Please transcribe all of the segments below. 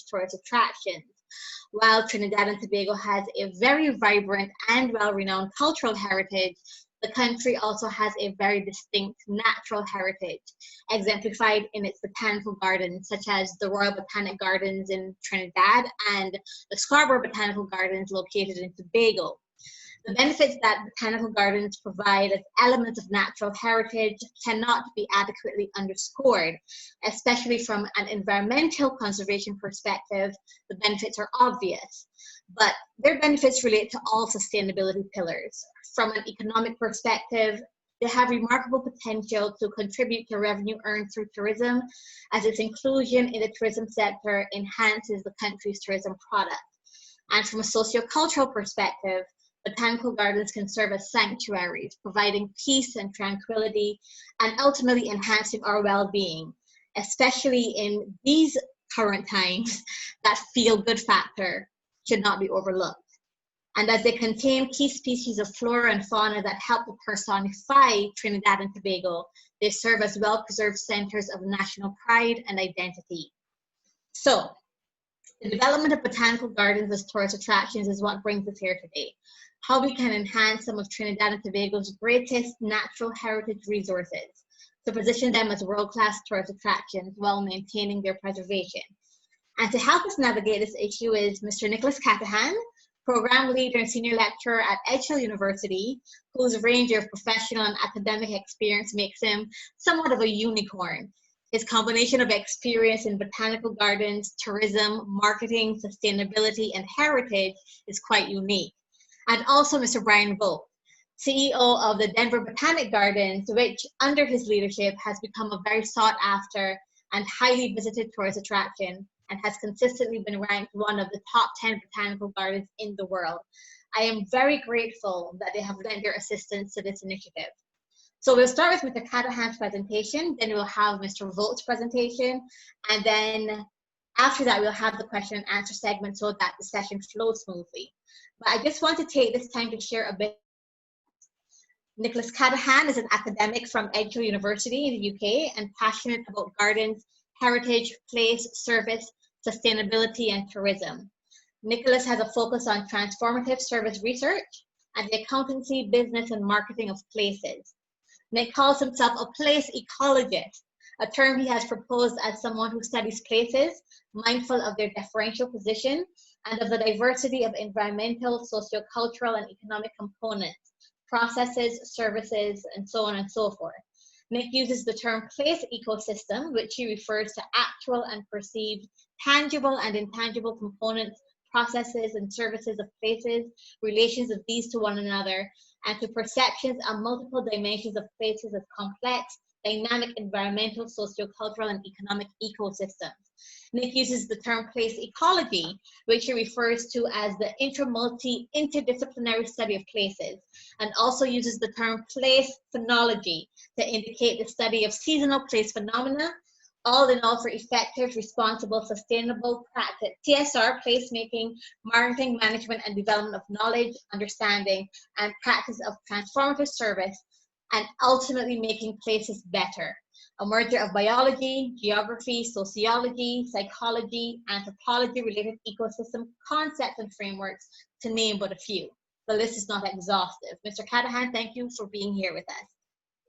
tourist attractions. While Trinidad and Tobago has a very vibrant and well-renowned cultural heritage, the country also has a very distinct natural heritage, exemplified in its botanical gardens, such as the Royal Botanic Gardens in Trinidad and the Scarborough Botanical Gardens located in Tobago. The benefits that botanical gardens provide as elements of natural heritage cannot be adequately underscored, especially from an environmental conservation perspective. The benefits are obvious, but their benefits relate to all sustainability pillars. From an economic perspective, they have remarkable potential to contribute to revenue earned through tourism, as its inclusion in the tourism sector enhances the country's tourism product. And from a sociocultural perspective, botanical gardens can serve as sanctuaries, providing peace and tranquility, and ultimately enhancing our well-being, especially in these current times. That feel-good factor should not be overlooked. And as they contain key species of flora and fauna that help to personify Trinidad and Tobago, they serve as well-preserved centers of national pride and identity. So, the development of botanical gardens as tourist attractions is what brings us here today. How we can enhance some of Trinidad and Tobago's greatest natural heritage resources to position them as world-class tourist attractions while maintaining their preservation. And to help us navigate this issue is Mr. Nicholas Catahan, program leader and senior lecturer at Edge Hill University, whose range of professional and academic experience makes him somewhat of a unicorn. His combination of experience in botanical gardens, tourism, marketing, sustainability, and heritage is quite unique. And also Mr. Brian Vogt, CEO of the Denver Botanic Gardens, which under his leadership has become a very sought after and highly visited tourist attraction and has consistently been ranked one of the top 10 botanical gardens in the world. I am very grateful that they have lent their assistance to this initiative. So we'll start with Mr. Catahan's presentation, then we'll have Mr. Vogt's presentation, and then after that we'll have the question and answer segment so that the session flows smoothly. But I just want to take this time to share a bit. Nicholas Catahan is an academic from Edge Hill University in the UK and passionate about gardens, heritage, place, service, sustainability, and tourism. Nicholas has a focus on transformative service research and the accountancy, business, and marketing of places. Nick calls himself a place ecologist, a term he has proposed as someone who studies places, mindful of their differential position and of the diversity of environmental, sociocultural, and economic components, processes, services, and so on and so forth. Nick uses the term place ecosystem, which he refers to actual and perceived tangible and intangible components, processes, and services of places, relations of these to one another, and to perceptions and multiple dimensions of places as complex, dynamic environmental, sociocultural, and economic ecosystems. Nick uses the term place ecology, which he refers to as the interdisciplinary study of places, and also uses the term place phenology to indicate the study of seasonal place phenomena, all in all for effective, responsible, sustainable practice, TSR, placemaking, marketing, management, and development of knowledge, understanding, and practice of transformative service, and ultimately making places better. A merger of biology, geography, sociology, psychology, anthropology-related ecosystem concepts and frameworks, to name but a few. The list is not exhaustive. Mr. Catahan, thank you for being here with us.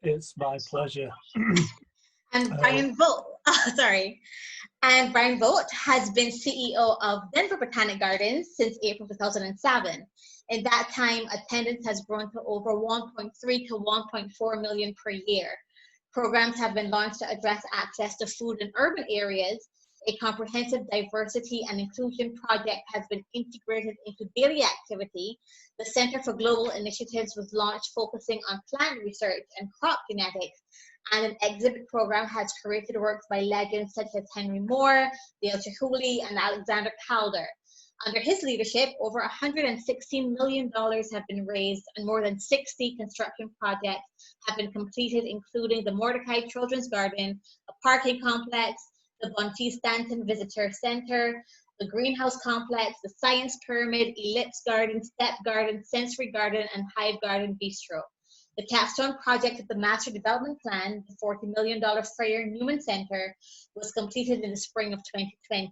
It's my pleasure. And Brian Vogt, And Brian Vogt has been CEO of Denver Botanic Gardens since April 2007. In that time, attendance has grown to over 1.3 to 1.4 million per year. Programs have been launched to address access to food in urban areas. A comprehensive diversity and inclusion project has been integrated into daily activity. The Center for Global Initiatives was launched focusing on plant research and crop genetics, and an exhibit program has curated works by legends such as Henry Moore, Dale Chihuly, and Alexander Calder. Under his leadership, over $116 million have been raised and more than 60 construction projects have been completed, including the Mordecai Children's Garden, a parking complex, the Bonte Stanton Visitor Center, the Greenhouse Complex, the Science Pyramid, Ellipse Garden, Step Garden, Sensory Garden, and Hive Garden Bistro. The capstone project of the Master Development Plan, the $40 million Freyer Newman Center, was completed in the spring of 2020.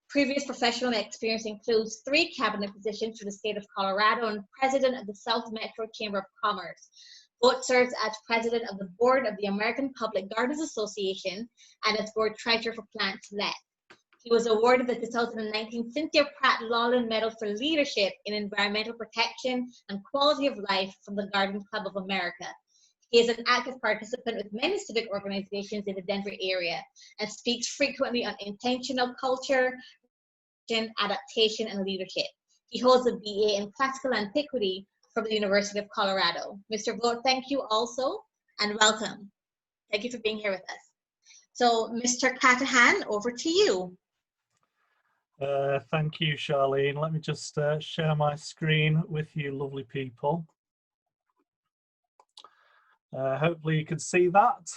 Previous professional experience includes 3 cabinet positions for the state of Colorado and president of the South Metro Chamber of Commerce. Vogt serves as president of the board of the American Public Gardens Association and as board treasurer for Plant Select. He was awarded the 2019 Cynthia Pratt Lawland Medal for Leadership in Environmental Protection and Quality of Life from the Garden Club of America. He is an active participant with many civic organizations in the Denver area and speaks frequently on intentional culture, adaptation, and leadership. He holds a BA in Classical Antiquity from the University of Colorado. Mr. Vogt, thank you also and welcome. Thank you for being here with us. So, Mr. Catahan, over to you. Thank you, Charlene. Let me just share my screen with you, lovely people. Hopefully you can see that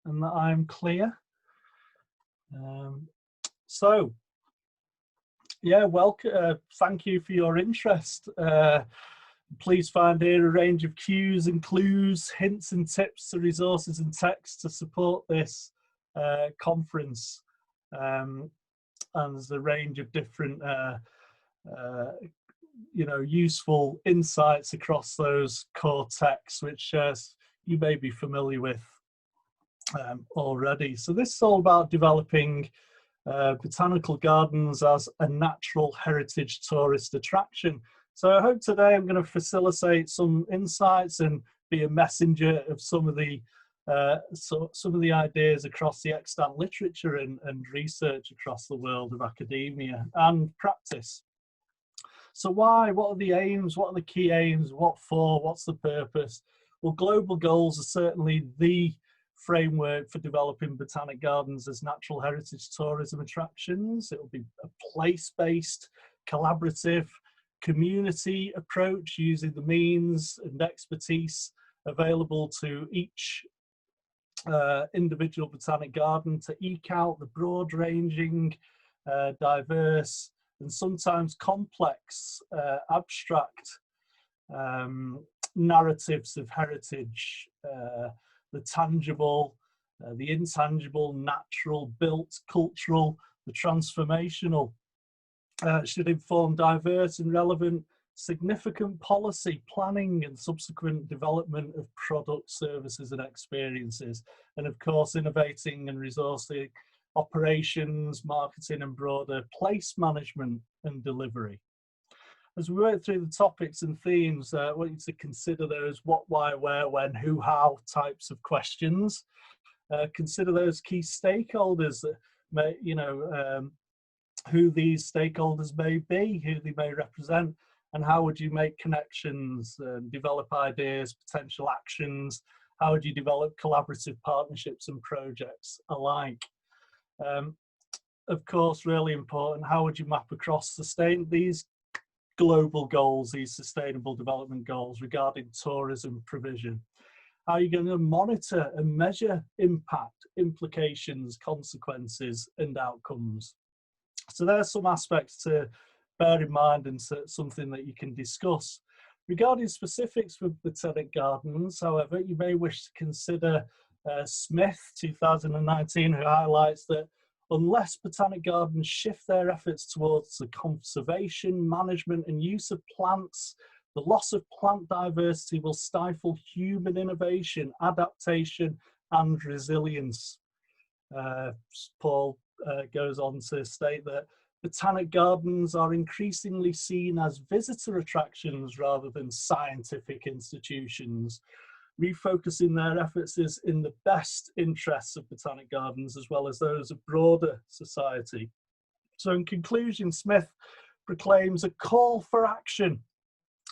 and that I'm clear. Yeah, welcome. Thank you for your interest. Please find here a range of cues and clues, hints and tips to resources and texts to support this conference. And there's a range of different useful insights across those core texts, which you may be familiar with already. So this is all about developing botanical gardens as a natural heritage tourist attraction. So I hope today I'm going to facilitate some insights and be a messenger of some of the ideas across the extant literature and research across the world of academia and practice. So why? What are the aims? What are the key aims? What for? What's the purpose? Well, global goals are certainly the framework for developing botanic gardens as natural heritage tourism attractions. It will be a place-based, collaborative, community approach using the means and expertise available to each individual botanic garden to eke out the broad-ranging, diverse, and sometimes complex, abstract narratives of heritage, the tangible, the intangible, natural, built, cultural, the transformational, should inform diverse and relevant, significant policy, planning and subsequent development of products, services and experiences, and of course innovating and resourcing operations, marketing and broader place management and delivery. As we work through the topics and themes, I want you to consider those what, why, where, when, who, how types of questions. Consider those key stakeholders that may, who these stakeholders may be, who they may represent, and how would you make connections, develop ideas, potential actions, how would you develop collaborative partnerships and projects alike. Of course, really important, how would you map across these global goals, these sustainable development goals regarding tourism provision? How are you going to monitor and measure impact, implications, consequences and outcomes? So there's some aspects to bear in mind and something that you can discuss. Regarding specifics for botanic gardens, however, you may wish to consider Smith 2019, who highlights that unless botanic gardens shift their efforts towards the conservation, management and use of plants, the loss of plant diversity will stifle human innovation, adaptation and resilience. Paul goes on to state that botanic gardens are increasingly seen as visitor attractions rather than scientific institutions. Refocusing their efforts is in the best interests of botanic gardens as well as those of broader society. So in conclusion, Smith proclaims a call for action,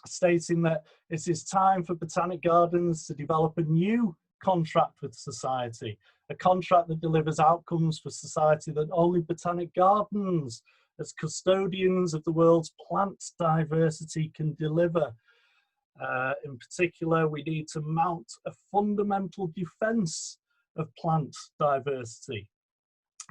stating that it is time for botanic gardens to develop a new contract with society, a contract that delivers outcomes for society that only botanic gardens, as custodians of the world's plant diversity, can deliver. In particular, we need to mount a fundamental defence of plant diversity,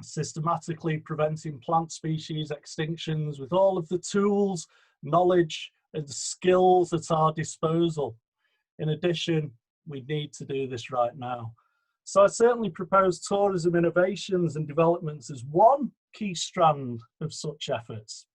systematically preventing plant species extinctions with all of the tools, knowledge and skills at our disposal. In addition, we need to do this right now. So I certainly propose tourism innovations and developments as one key strand of such efforts.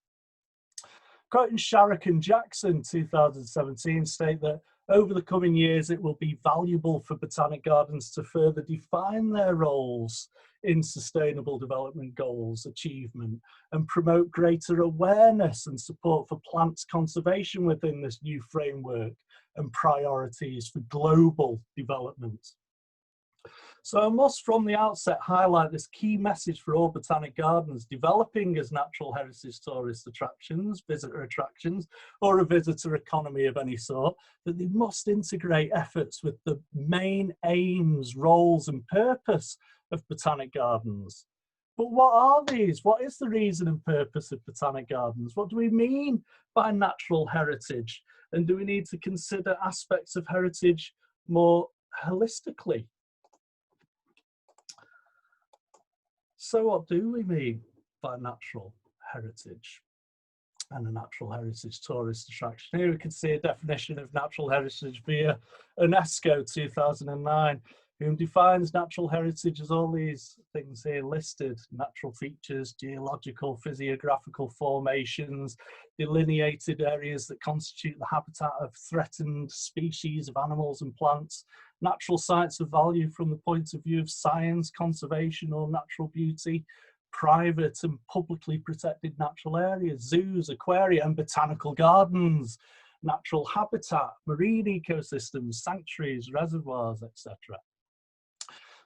Quoting Sharrock and Jackson, 2017, state that over the coming years, it will be valuable for botanic gardens to further define their roles in sustainable development goals achievement and promote greater awareness and support for plants conservation within this new framework and priorities for global development. So I must from the outset highlight this key message for all botanic gardens developing as natural heritage tourist attractions, visitor attractions, or a visitor economy of any sort, that they must integrate efforts with the main aims, roles and purpose of botanic gardens. But what are these? What is the reason and purpose of botanic gardens? What do we mean by natural heritage? And do we need to consider aspects of heritage more holistically? So what do we mean by natural heritage and a natural heritage tourist attraction? Here we can see a definition of natural heritage via UNESCO 2009, who defines natural heritage as all these things here listed: natural features, geological, physiographical formations, delineated areas that constitute the habitat of threatened species of animals and plants, natural sites of value from the point of view of science, conservation or natural beauty, private and publicly protected natural areas, zoos, aquaria and botanical gardens, natural habitat, marine ecosystems, sanctuaries, reservoirs, etc.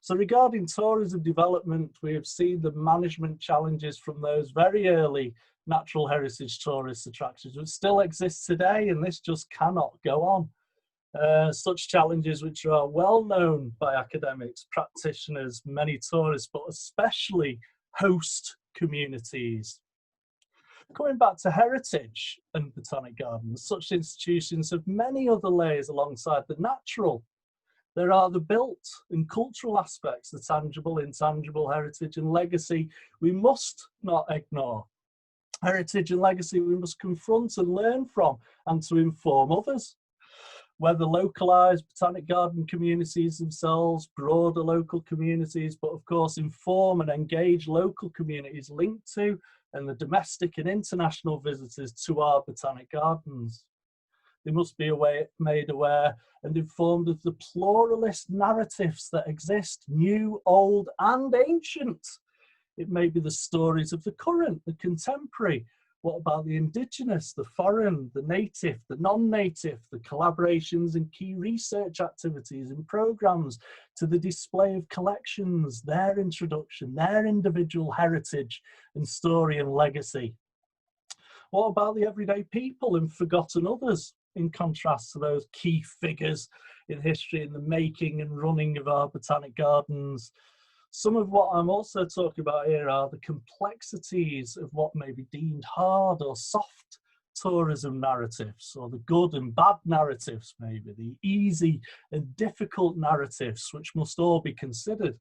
So regarding tourism development, we have seen the management challenges from those very early natural heritage tourist attractions, which still exist today, and this just cannot go on. Such challenges which are well known by academics, practitioners, many tourists, but especially host communities. Coming back to heritage and botanic gardens, such institutions have many other layers alongside the natural. There are the built and cultural aspects, the tangible, intangible, heritage and legacy we must not ignore. Heritage and legacy we must confront and learn from, and to inform others. Whether localised botanic garden communities themselves, broader local communities, but of course inform and engage local communities linked to and the domestic and international visitors to our botanic gardens. They must be made aware and informed of the pluralist narratives that exist, new, old and ancient. It may be the stories of the current, the contemporary. What about the indigenous, the foreign, the native, the non-native, the collaborations and key research activities and programs, to the display of collections, their introduction, their individual heritage and story and legacy? What about the everyday people and forgotten others, in contrast to those key figures in history in the making and running of our botanic gardens? Some of what I'm also talking about here are the complexities of what may be deemed hard or soft tourism narratives, or the good and bad narratives, maybe the easy and difficult narratives, which must all be considered.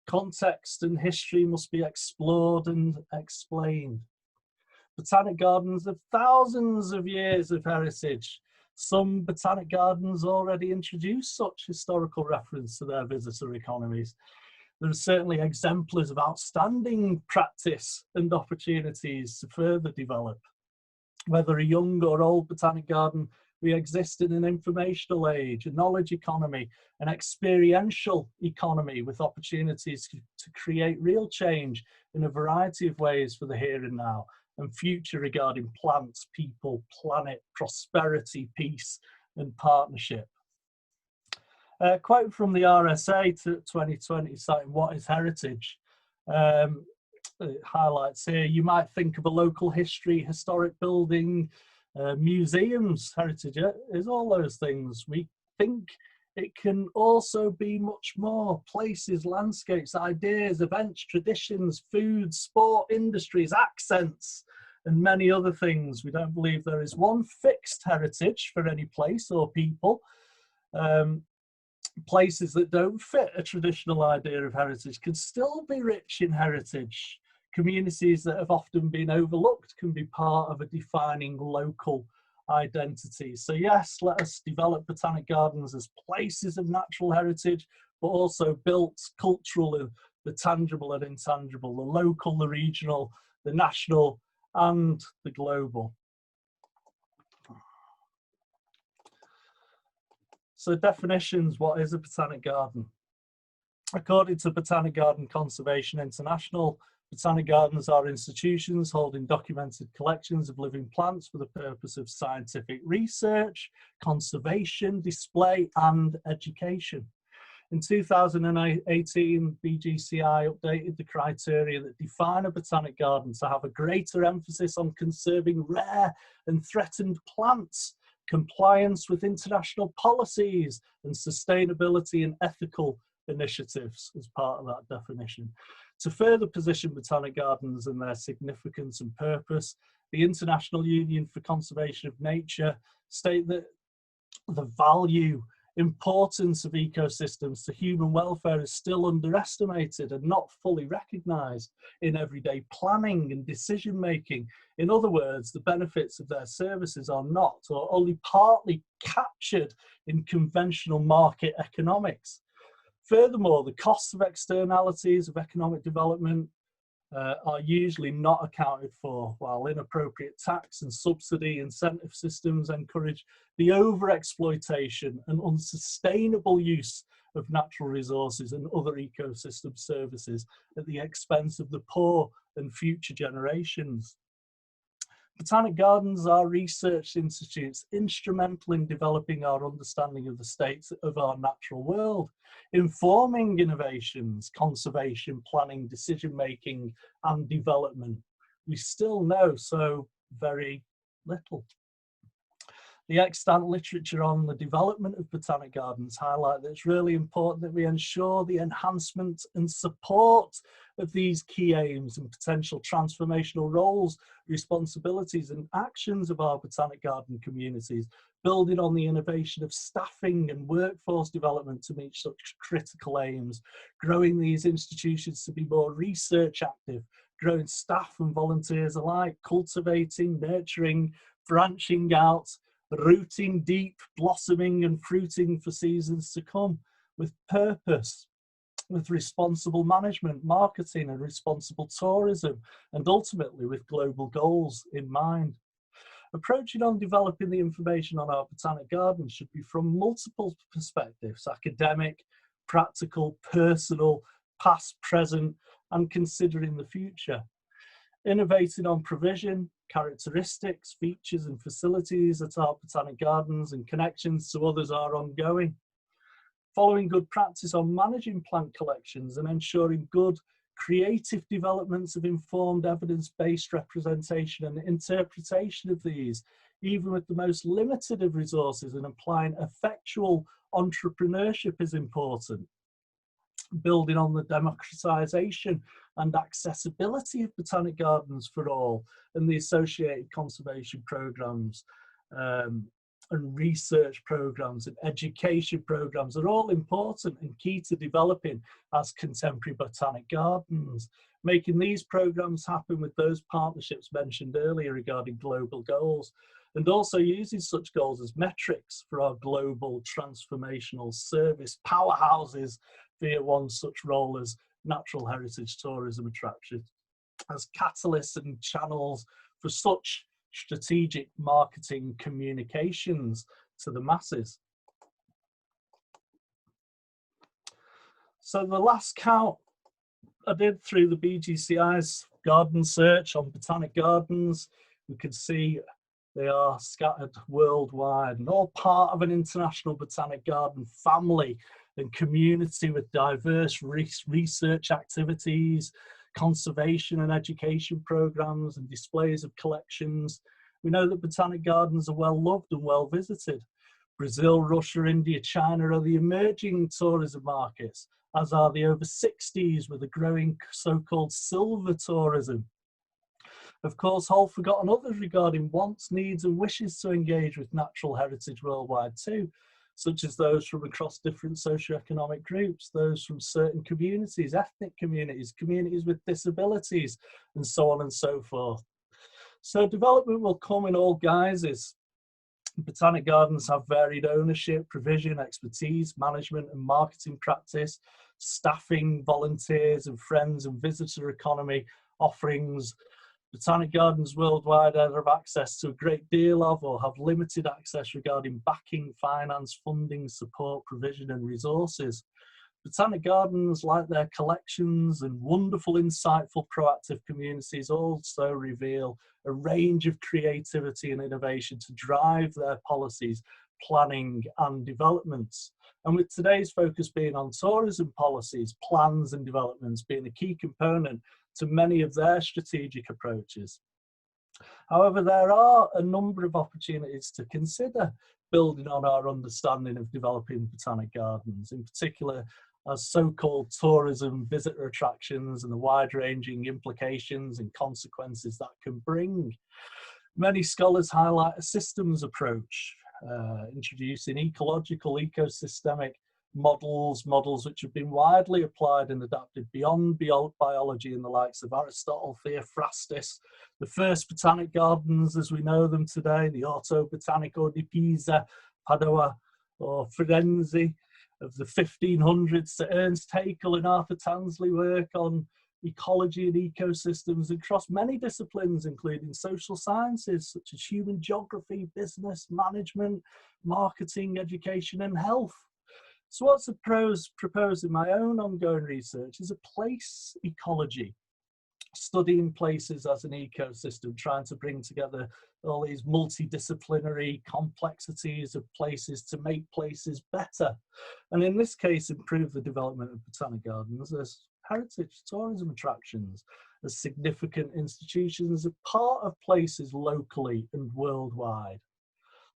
Context and history must be explored and explained. Botanic gardens have thousands of years of heritage. Some botanic gardens already introduce such historical reference to their visitor economies. There are certainly exemplars of outstanding practice and opportunities to further develop. Whether a young or old botanic garden, we exist in an informational age, a knowledge economy, an experiential economy with opportunities to create real change in a variety of ways for the here and now and future regarding plants, people, planet, prosperity, peace and partnership. Quote from the RSA to 2020 citing what is heritage. It highlights here, you might think of a local history, historic building, museums. Heritage is all those things. We think it can also be much more: places, landscapes, ideas, events, traditions, food, sport, industries, accents, and many other things. We don't believe there is one fixed heritage for any place or people. Places that don't fit a traditional idea of heritage can still be rich in heritage. Communities that have often been overlooked can be part of a defining local identity. So yes, let us develop botanic gardens as places of natural heritage, but also built cultural and the tangible and intangible, the local, the regional, the national, and the global. So definitions, what is a botanic garden? According to Botanic Garden Conservation International, botanic gardens are institutions holding documented collections of living plants for the purpose of scientific research, conservation, display, and education. In 2018, BGCI updated the criteria that define a botanic garden to have a greater emphasis on conserving rare and threatened plants, compliance with international policies, and sustainability and ethical initiatives as part of that definition. To further position botanic gardens and their significance and purpose, the International Union for Conservation of Nature state that the value, importance of ecosystems to human welfare is still underestimated and not fully recognised in everyday planning and decision making. In other words, the benefits of their services are not or only partly captured in conventional market economics. Furthermore, the costs of externalities of economic development are usually not accounted for, while inappropriate tax and subsidy incentive systems encourage the overexploitation and unsustainable use of natural resources and other ecosystem services at the expense of the poor and future generations. Botanic gardens are research institutes instrumental in developing our understanding of the states of our natural world, informing innovations, conservation, planning, decision-making, and development. We still know so very little. The extant literature on the development of botanic gardens highlight that it's really important that we ensure the enhancement and support of these key aims and potential transformational roles, responsibilities and actions of our botanic garden communities, building on the innovation of staffing and workforce development to meet such critical aims, growing these institutions to be more research active, growing staff and volunteers alike, cultivating, nurturing, branching out, rooting deep, blossoming and fruiting for seasons to come, with purpose, with responsible management, marketing and responsible tourism, and ultimately with global goals in mind. Approaching on developing the information on our botanic gardens should be from multiple perspectives: academic, practical, personal, past, present, and considering the future. Innovating on provision, characteristics, features and facilities at our botanic gardens and connections to others are ongoing. Following good practice on managing plant collections and ensuring good creative developments of informed evidence-based representation and interpretation of these, even with the most limited of resources, and applying effectual entrepreneurship is important. Building on the democratisation and accessibility of botanic gardens for all and the associated conservation programmes and research programmes and education programmes are all important and key to developing as contemporary botanic gardens. Making these programmes happen with those partnerships mentioned earlier regarding global goals, and also using such goals as metrics for our global transformational service powerhouses via one such role as natural heritage tourism attractions, as catalysts and channels for such strategic marketing communications to the masses. So the last count I did through the BGCI's garden search on botanic gardens, we could see they are scattered worldwide and all part of an international botanic garden family and community with diverse research activities, conservation and education programs and displays of collections. We know that botanic gardens are well loved and well visited. Brazil, Russia, India, China are the emerging tourism markets, as are the over 60s with a growing so-called silver tourism. Of course, whole forgotten others regarding wants, needs and wishes to engage with natural heritage worldwide too, such as those from across different socioeconomic groups, those from certain communities, ethnic communities, communities with disabilities, and so on and so forth. So development will come in all guises. Botanic gardens have varied ownership, provision, expertise, management and marketing practice staffing, volunteers and friends and visitor economy offerings. Botanic gardens worldwide either have access to a great deal of or have limited access regarding backing, finance, funding, support, provision and resources. Botanic gardens, like their collections and wonderful, insightful, proactive communities, also reveal a range of creativity and innovation to drive their policies, planning and developments. And with today's focus being on tourism policies, plans and developments being a key component to many of their strategic approaches. However, there are a number of opportunities to consider building on our understanding of developing botanic gardens, in particular as so-called tourism visitor attractions and the wide-ranging implications and consequences that can bring. Many scholars highlight a systems approach, introducing ecological, ecosystemic models which have been widely applied and adapted beyond biology in the likes of Aristotle, Theophrastus, the first botanic gardens as we know them today, the Orto Botanico di Pisa, Padua or Firenze of the 1500s, to Ernst Haeckel and Arthur Tansley work on ecology and ecosystems across many disciplines, including social sciences such as human geography, business, management, marketing, education and health. So what's proposed in my own ongoing research is a place ecology, studying places as an ecosystem, trying to bring together all these multidisciplinary complexities of places to make places better. And in this case, improve the development of botanic gardens as heritage tourism attractions, as significant institutions, a part of places locally and worldwide.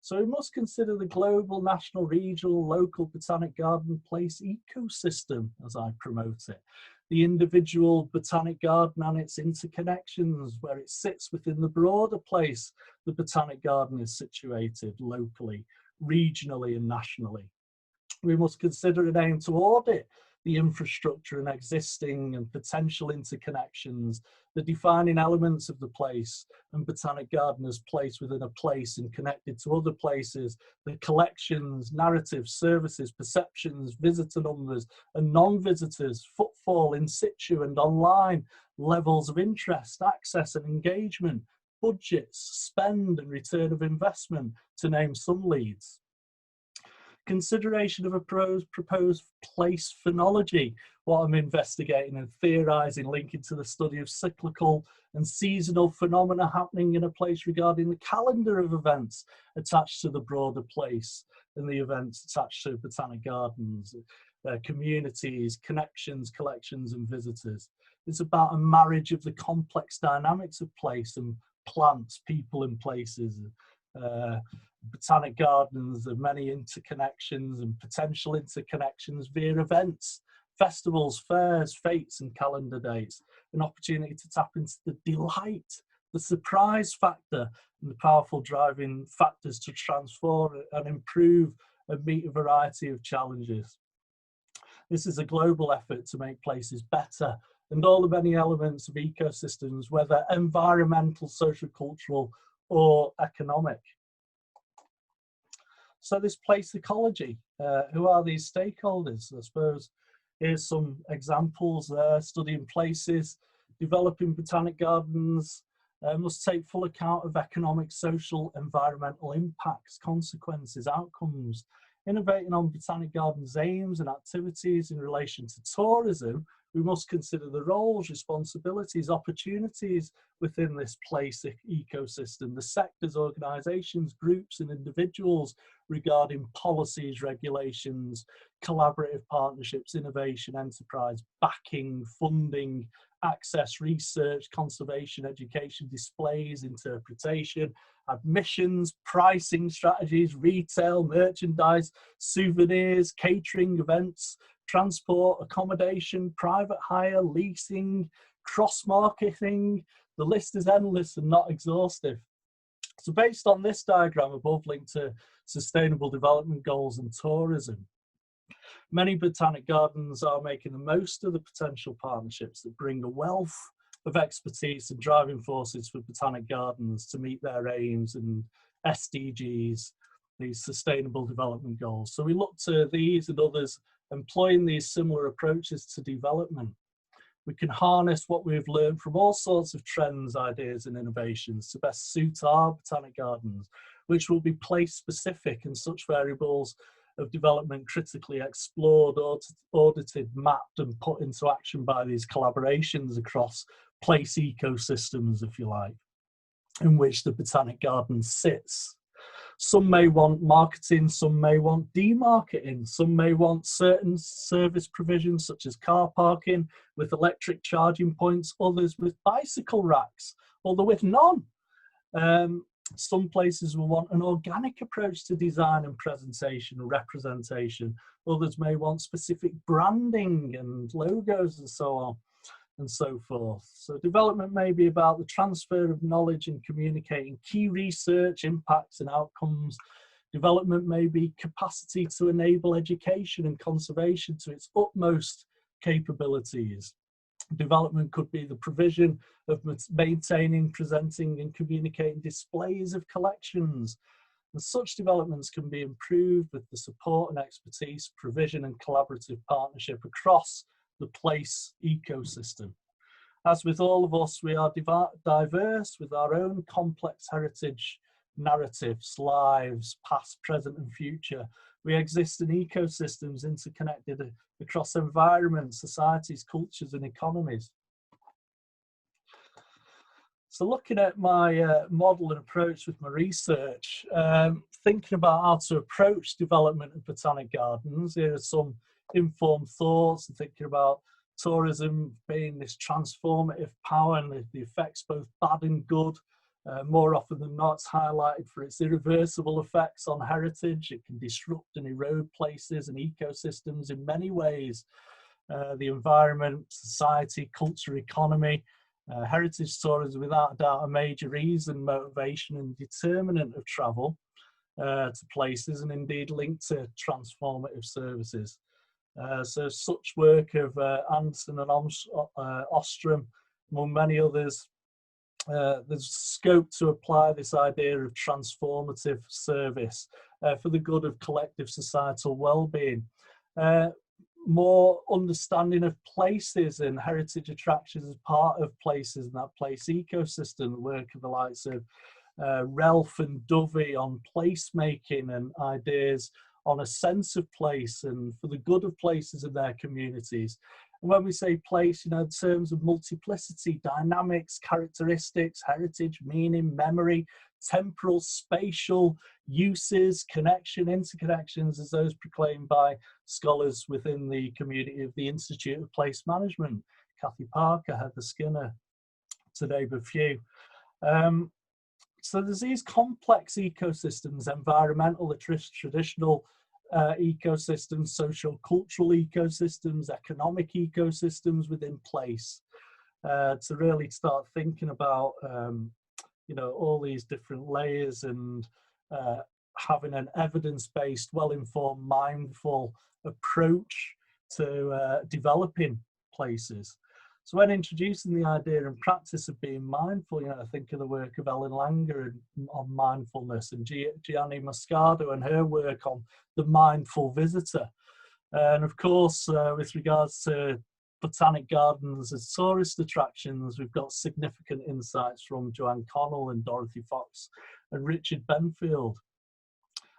So we must consider the global, national, regional, local botanic garden place ecosystem as I promote it. The individual botanic garden and its interconnections, where it sits within the broader place the botanic garden is situated locally, regionally and nationally. We must consider and aim to audit the infrastructure and existing and potential interconnections, the defining elements of the place and botanic gardeners' place within a place and connected to other places, the collections, narratives, services, perceptions, visitor numbers and non-visitors, footfall in situ and online, levels of interest, access and engagement, budgets, spend and return of investment, to name some leads. Consideration of a proposed place phenology, what I'm investigating and theorising, linking to the study of cyclical and seasonal phenomena happening in a place regarding the calendar of events attached to the broader place and the events attached to botanic gardens, communities, connections, collections and visitors. It's about a marriage of the complex dynamics of place and plants, people and places. Botanic gardens of many interconnections and potential interconnections via events, festivals, fairs, fates and calendar dates, an opportunity to tap into the delight, the surprise factor and the powerful driving factors to transform and improve and meet a variety of challenges. This is a global effort to make places better and all the many elements of ecosystems, whether environmental, social, cultural or economic. So this place ecology, who are these stakeholders? I suppose here's some examples there. Studying places, developing botanic gardens, must take full account of economic, social, environmental impacts, consequences, outcomes. Innovating on botanic gardens' aims and activities in relation to tourism, we must consider the roles, responsibilities, opportunities within this place ecosystem, the sectors, organisations, groups and individuals regarding policies, regulations, collaborative partnerships, innovation, enterprise, backing, funding, access, research, conservation, education, displays, interpretation, admissions, pricing strategies, retail, merchandise, souvenirs, catering, events, transport, accommodation, private hire, leasing, cross-marketing. The list is endless and not exhaustive. So based on this diagram above linked to Sustainable Development Goals and tourism, many botanic gardens are making the most of the potential partnerships that bring a wealth of expertise and driving forces for botanic gardens to meet their aims and SDGs, these Sustainable Development Goals. So we look to these and others employing these similar approaches to development, we can harness what we've learned from all sorts of trends, ideas and innovations to best suit our botanic gardens, which will be place specific, and such variables of development critically explored, audited, mapped and put into action by these collaborations across place ecosystems, if you like, in which the botanic garden sits. Some may want marketing, some may want demarketing, some may want certain service provisions such as car parking with electric charging points, others with bicycle racks, other with none. Some places will want an organic approach to design and presentation and representation. Others may want specific branding and logos and so on and so forth. So development may be about the transfer of knowledge and communicating key research, impacts and outcomes. Development may be capacity to enable education and conservation to its utmost capabilities. Development could be the provision of maintaining, presenting and communicating displays of collections. And such developments can be improved with the support and expertise, provision and collaborative partnership across the place ecosystem. As with all of us, we are diverse with our own complex heritage, narratives, lives, past, present and future. We exist in ecosystems interconnected across environments, societies, cultures and economies. So looking at my model and approach with my research, thinking about how to approach development of botanic gardens, here are some informed thoughts and thinking about tourism being this transformative power and the effects both bad and good. More often than not, it's highlighted for its irreversible effects on heritage. It can disrupt and erode places and ecosystems in many ways. The environment, society, culture, economy. Heritage tourism, without a doubt, a major reason, motivation and determinant of travel to places, and indeed linked to transformative services. So such work of Anderson and Ostrom, among many others, there's scope to apply this idea of transformative service for the good of collective societal well-being. More understanding of places and heritage attractions as part of places and that place ecosystem, the work of the likes of Relf and Dovey on placemaking and ideas on a sense of place and for the good of places and their communities. And when we say place, you know, in terms of multiplicity, dynamics, characteristics, heritage, meaning, memory, temporal, spatial, uses, connection, interconnections, as those proclaimed by scholars within the community of the Institute of Place Management, Kathy Parker, Heather Skinner, to name a few. So there's these complex ecosystems, environmental, traditional ecosystems, social, cultural ecosystems, economic ecosystems within place, to really start thinking about, you know, all these different layers and having an evidence-based, well-informed, mindful approach to developing places. So when introducing the idea and practice of being mindful, you know, I think of the work of Ellen Langer on mindfulness and Gianni Moscardo and her work on the mindful visitor. And of course, with regards to botanic gardens as tourist attractions, we've got significant insights from Joanne Connell and Dorothy Fox and Richard Benfield.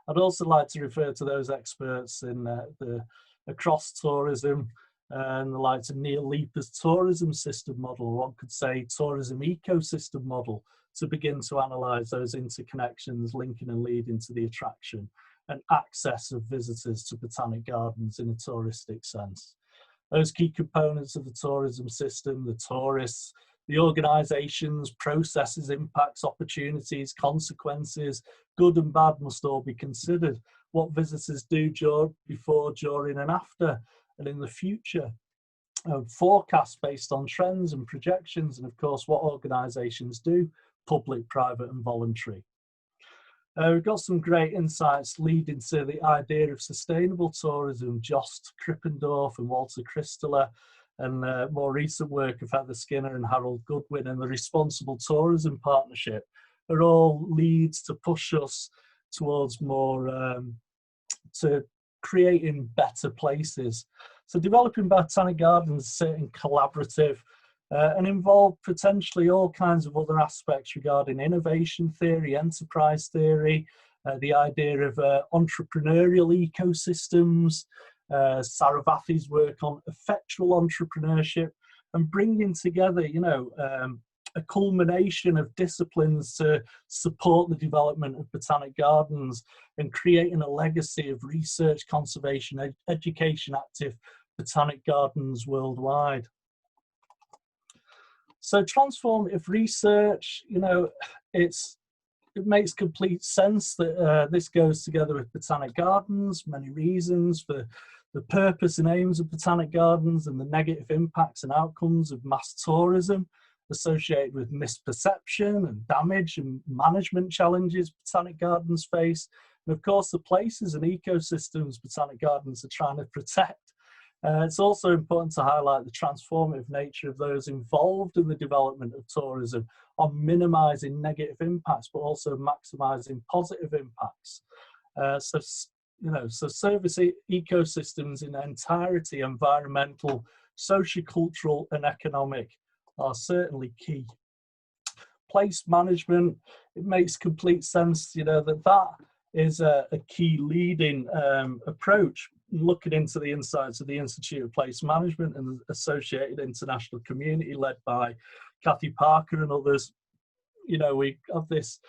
I'd also like to refer to those experts in the across tourism and the likes of Neil Leeper's tourism system model, one could say tourism ecosystem model, to begin to analyse those interconnections linking and leading to the attraction and access of visitors to botanic gardens in a touristic sense. Those key components of the tourism system, the tourists, the organisations, processes, impacts, opportunities, consequences, good and bad, must all be considered. What visitors do before, during and after, and in the future. Forecasts based on trends and projections, and of course what organisations do, public, private and voluntary. We've got some great insights leading to the idea of sustainable tourism. Jost Krippendorf and Walter Christola, and more recent work of Heather Skinner and Harold Goodwin and the Responsible Tourism Partnership are all leads to push us towards more, to creating better places. So developing botanic gardens is certain collaborative and involve potentially all kinds of other aspects regarding innovation theory, enterprise theory, the idea of entrepreneurial ecosystems, Saravathi's work on effectual entrepreneurship, and bringing together, a culmination of disciplines to support the development of botanic gardens and creating a legacy of research, conservation, education active botanic gardens worldwide. So transformative research, it makes complete sense that this goes together with botanic gardens, many reasons for the purpose and aims of botanic gardens and the negative impacts and outcomes of mass tourism associated with misperception and damage and management challenges botanic gardens face. And of course, the places and ecosystems botanic gardens are trying to protect. It's also important to highlight the transformative nature of those involved in the development of tourism on minimising negative impacts, but also maximising positive impacts. So service ecosystems in their entirety, environmental, sociocultural and economic, are certainly key. Place management, it makes complete sense, that is a key leading approach. Looking into the insights of the Institute of Place Management and the associated international community led by Kathy Parker and others, we have this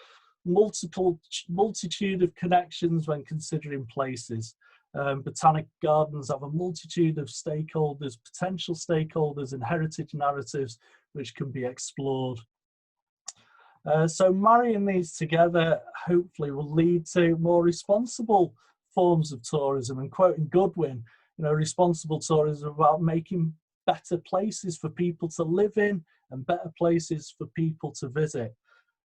multitude of connections when considering places. Botanic gardens have a multitude of stakeholders, potential stakeholders and heritage narratives which can be explored. So marrying these together hopefully will lead to more responsible forms of tourism. And quoting Goodwin, responsible tourism is about making better places for people to live in and better places for people to visit,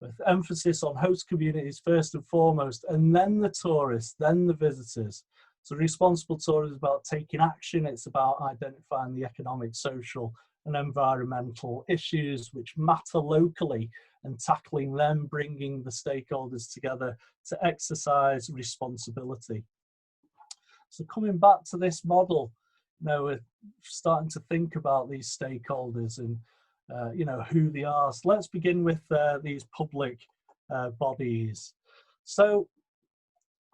with emphasis on host communities first and foremost, and then the tourists, then the visitors. So responsible tourism is about taking action. It's about identifying the economic, social and environmental issues which matter locally and tackling them, bringing the stakeholders together to exercise responsibility. So coming back to this model, we're starting to think about these stakeholders and who they are. So let's begin with these public bodies. So,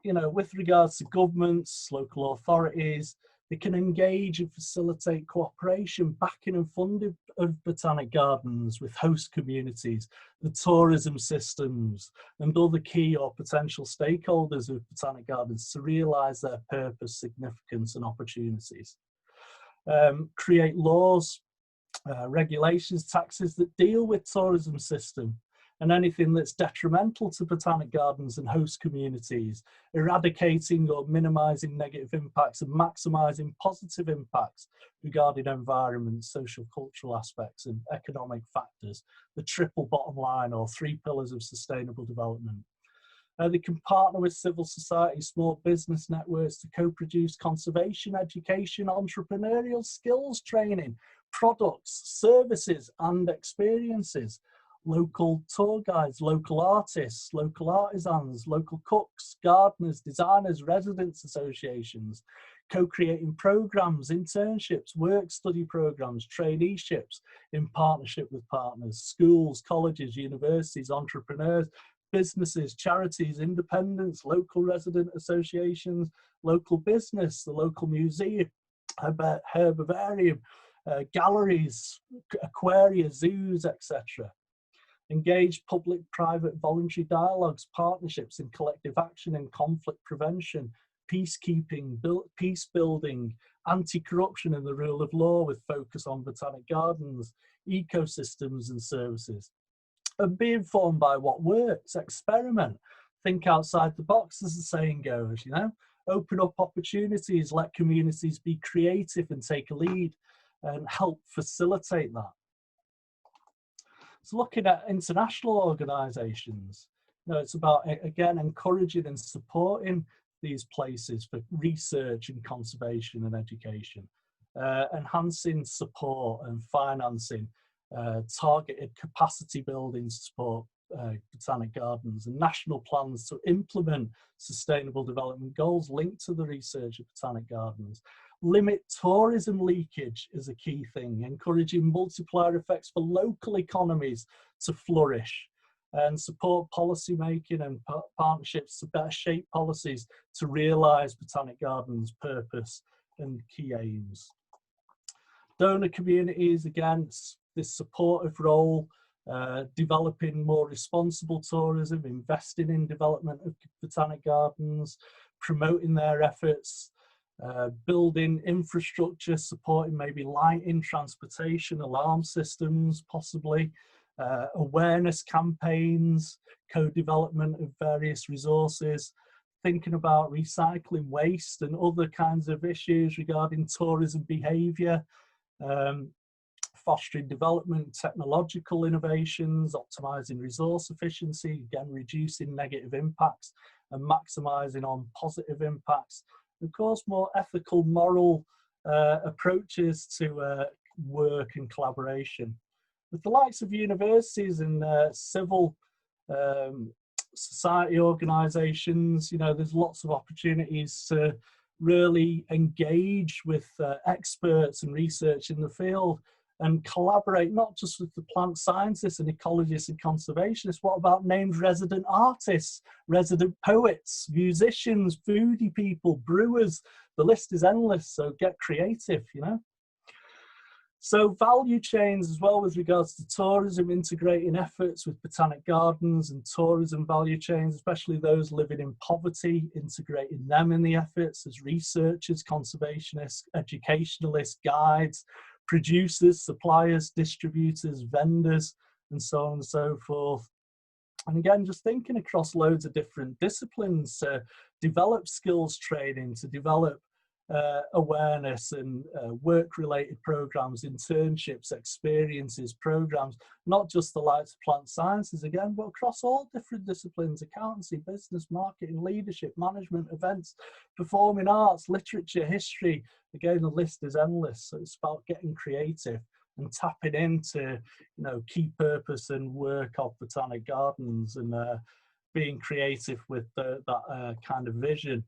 with regards to governments, local authorities, they can engage and facilitate cooperation, backing and funding of botanic gardens with host communities, the tourism systems, and other key or potential stakeholders of botanic gardens to realise their purpose, significance, and opportunities. Create laws, regulations, taxes that deal with tourism system and anything that's detrimental to botanic gardens and host communities, eradicating or minimising negative impacts and maximising positive impacts regarding environment, social, cultural aspects and economic factors, the triple bottom line or 3 pillars of sustainable development. They can partner with civil society, small business networks to co-produce conservation, education, entrepreneurial skills training, products, services and experiences. Local tour guides, local artists, local artisans, local cooks, gardeners, designers, residents associations, co-creating programs, internships, work-study programs, traineeships in partnership with partners, schools, colleges, universities, entrepreneurs, businesses, charities, independents, local resident associations, local business, the local museum, herbarium, galleries, aquaria, zoos, etc. Engage public-private voluntary dialogues, partnerships in collective action and conflict prevention, peacekeeping, peace building, anti-corruption and the rule of law with focus on botanic gardens, ecosystems and services. And be informed by what works, experiment, think outside the box as the saying goes, open up opportunities, let communities be creative and take a lead and help facilitate that. So looking at international organisations, it's about, again, encouraging and supporting these places for research and conservation and education, enhancing support and financing, targeted capacity building support botanic gardens, and national plans to implement sustainable development goals linked to the research of botanic gardens. Limit tourism leakage is a key thing, encouraging multiplier effects for local economies to flourish, and support policy making and partnerships to better shape policies to realise botanic gardens' purpose and key aims. Donor communities, again, this supportive role, developing more responsible tourism, investing in development of botanic gardens, promoting their efforts, building infrastructure, supporting maybe lighting, transportation, alarm systems, possibly, awareness campaigns, co-development of various resources, thinking about recycling waste and other kinds of issues regarding tourism behaviour, fostering development, technological innovations, optimising resource efficiency, again reducing negative impacts and maximising on positive impacts. Of course, more ethical, moral approaches to work and collaboration. With the likes of universities and civil society organisations, you know, there's lots of opportunities to really engage with experts and research in the field and collaborate, not just with the plant scientists and ecologists and conservationists. What about named resident artists, resident poets, musicians, foodie people, brewers? The list is endless, so get creative, you know. So value chains as well with regards to tourism, integrating efforts with botanic gardens and tourism value chains, especially those living in poverty, integrating them in the efforts as researchers, conservationists, educationalists, guides, producers, suppliers, distributors, vendors, and so on and so forth. And again, just thinking across loads of different disciplines to develop skills training, to develop awareness and work-related programs, internships, experiences, programs, not just the likes of plant sciences again, but across all different disciplines: accountancy, business, marketing, leadership, management, events, performing arts, literature, history. Again, the list is endless. So it's about getting creative and tapping into, you know, key purpose and work of botanic gardens, and being creative with that kind of vision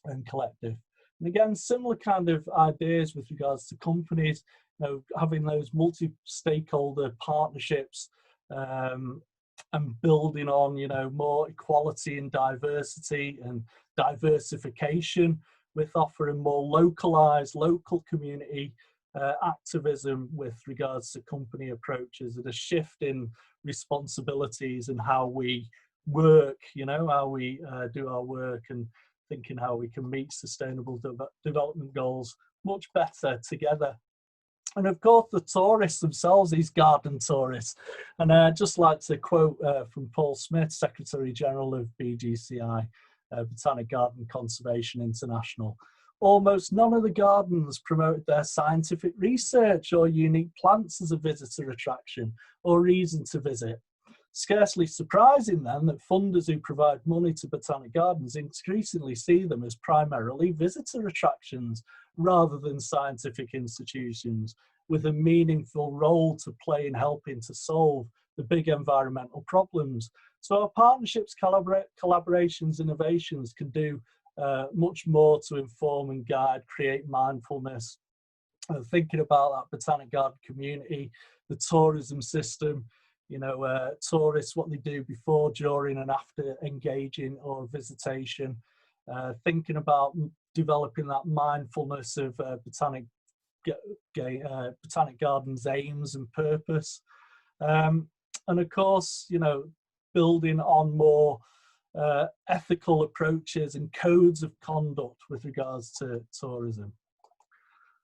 and collective. And again, similar kind of ideas with regards to companies, you know, having those multi-stakeholder partnerships and building on, you know, more equality and diversity and diversification, with offering more localized, local community activism with regards to company approaches, and a shift in responsibilities and how we work, you know, how we do our work, and thinking how we can meet sustainable development goals much better together. And of course, the tourists themselves, these garden tourists. And I'd just like to quote from Paul Smith, Secretary General of BGCI, Botanic Garden Conservation International. Almost none of the gardens promoted their scientific research or unique plants as a visitor attraction or reason to visit. Scarcely surprising then that funders who provide money to botanic gardens increasingly see them as primarily visitor attractions rather than scientific institutions with a meaningful role to play in helping to solve the big environmental problems. So our partnerships, collaborations, innovations can do much more to inform and guide, create mindfulness, thinking about that botanic garden community, the tourism system, you know, tourists, what they do before, during and after engaging or visitation, thinking about developing that mindfulness of botanic gardens' aims and purpose. And of course, you know, building on more ethical approaches and codes of conduct with regards to tourism.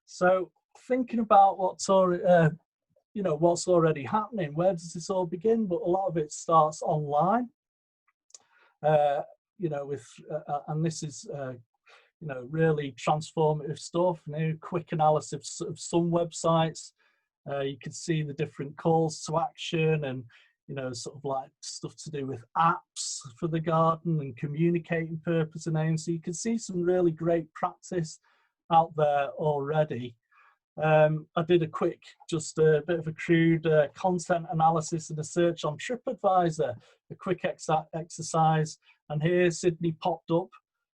So thinking about what you know, what's already happening, where does this all begin? But a lot of it starts online, you know, with and this is you know, really transformative stuff. You know, quick analysis of some websites. You can see the different calls to action, and, you know, sort of like stuff to do with apps for the garden and communicating purpose and aim. So you can see some really great practice out there already. I did a quick, just a bit of a crude content analysis and a search on TripAdvisor, a quick exercise. And here Sydney popped up,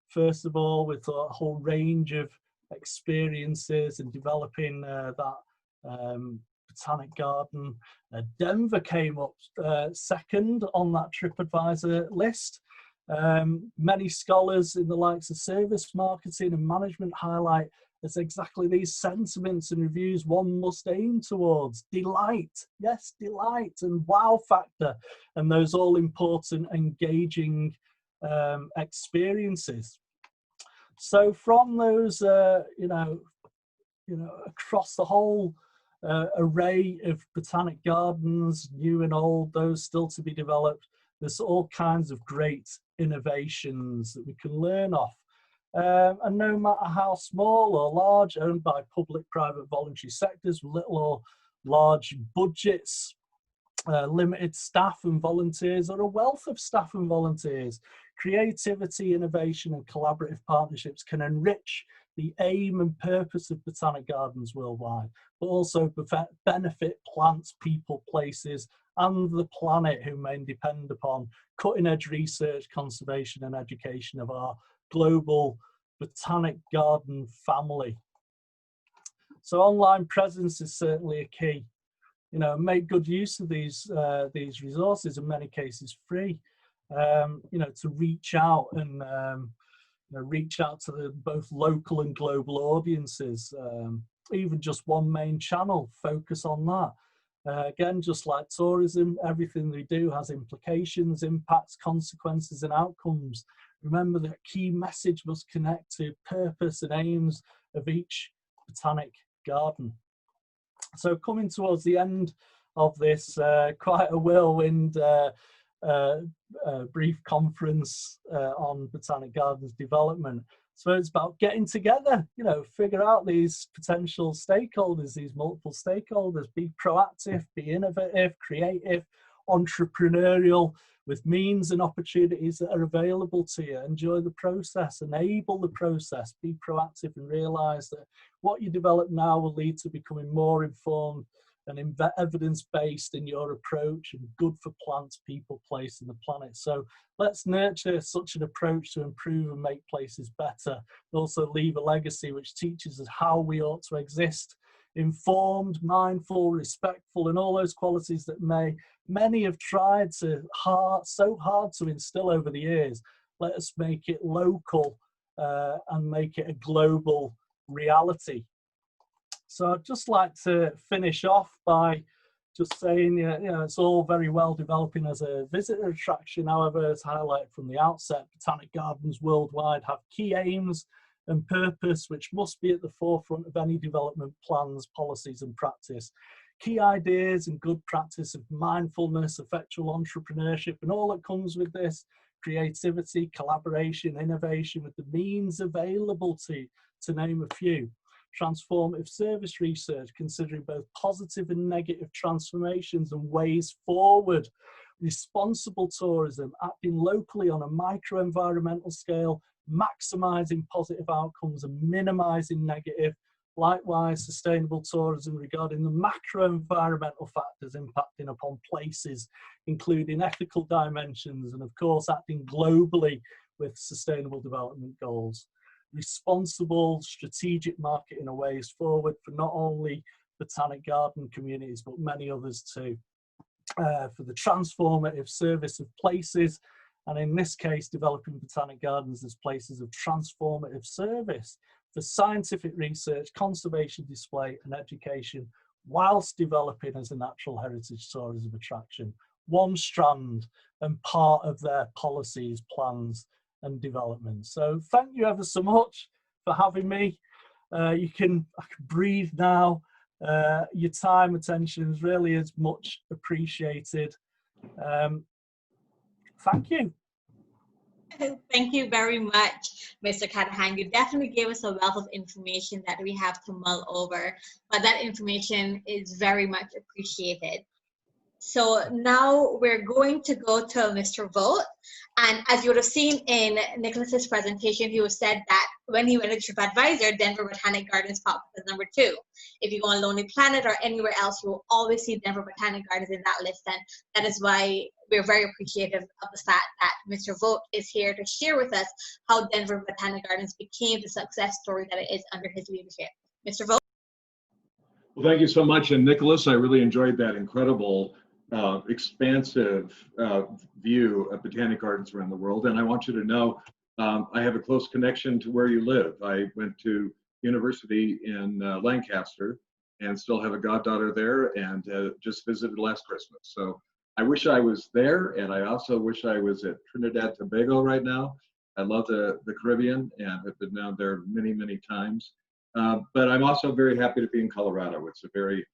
first of all, with a whole range of experiences in developing that botanic garden. Denver came up second on that TripAdvisor list. Many scholars in the likes of service marketing and management highlight as exactly these sentiments and reviews one must aim towards: delight, yes, delight, and wow factor, and those all important engaging experiences. So from those, across the whole array of botanic gardens, new and old, those still to be developed, there's all kinds of great innovations that we can learn off. And no matter how small or large, owned by public, private, voluntary sectors, little or large budgets, limited staff and volunteers, or a wealth of staff and volunteers, creativity, innovation, and collaborative partnerships can enrich the aim and purpose of botanic gardens worldwide, but also benefit plants, people, places, and the planet, who may depend upon cutting-edge research, conservation, and education of our global botanic garden family. So online presence is certainly a key. Make good use of these resources, in many cases free, to reach out and reach out to both local and global audiences. Even just one main channel, focus on that. Again, just like tourism, everything we do has implications, impacts, consequences, and outcomes. Remember that key message must connect to purpose and aims of each botanic garden. So coming towards the end of this quite a whirlwind brief conference on botanic gardens development. So it's about getting together, figure out these potential stakeholders, these multiple stakeholders, be proactive, be innovative, creative, entrepreneurial, with means and opportunities that are available to you. Enjoy the process, enable the process, be proactive, and realize that what you develop now will lead to becoming more informed and evidence-based in your approach, and good for plants, people, place, and the planet. So let's nurture such an approach to improve and make places better, and also leave a legacy which teaches us how we ought to exist, informed, mindful, respectful, and all those qualities that many have tried so hard to instill over the years. Let us make it local and make it a global reality. So I'd just like to finish off by just saying, it's all very well developing as a visitor attraction. However, as highlighted from the outset, botanic gardens worldwide have key aims and purpose which must be at the forefront of any development plans, policies, and practice. Key ideas and good practice of mindfulness, effectual entrepreneurship, and all that comes with this: creativity, collaboration, innovation, with the means available to name a few. Transformative service research, considering both positive and negative transformations and ways forward. Responsible tourism, acting locally on a micro-environmental scale, maximising positive outcomes and minimising negative. Likewise, sustainable tourism regarding the macro-environmental factors impacting upon places, including ethical dimensions, and of course acting globally with sustainable development goals. Responsible strategic marketing and ways forward for not only botanic garden communities but many others too. For the transformative service of places, and in this case developing botanic gardens as places of transformative service for scientific research, conservation, display and education, whilst developing as a natural heritage tourism attraction, one strand and part of their policies, plans and development. So thank you ever so much for having me. I can breathe now. Your time, attention really is much appreciated. Thank you. Thank you very much, Mr. Catahan. You definitely gave us a wealth of information that we have to mull over, but that information is very much appreciated. So now we're going to go to Mr. Vogt. And as you would have seen in Nicholas's presentation, he was said that when he went to TripAdvisor, Denver Botanic Gardens popped up as number 2. If you go on Lonely Planet or anywhere else, you will always see Denver Botanic Gardens in that list. And that is why we're very appreciative of the fact that Mr. Vogt is here to share with us how Denver Botanic Gardens became the success story that it is under his leadership. Mr. Vogt? Well, thank you so much. And Nicholas, I really enjoyed that incredible, expansive view of botanic gardens around the world. And I want you to know, I have a close connection to where you live. I went to university in Lancaster and still have a goddaughter there, and just visited last Christmas. So I wish I was there, and I also wish I was at Trinidad Tobago right now. I love the Caribbean and have been down there many, many times. But I'm also very happy to be in Colorado. It's a very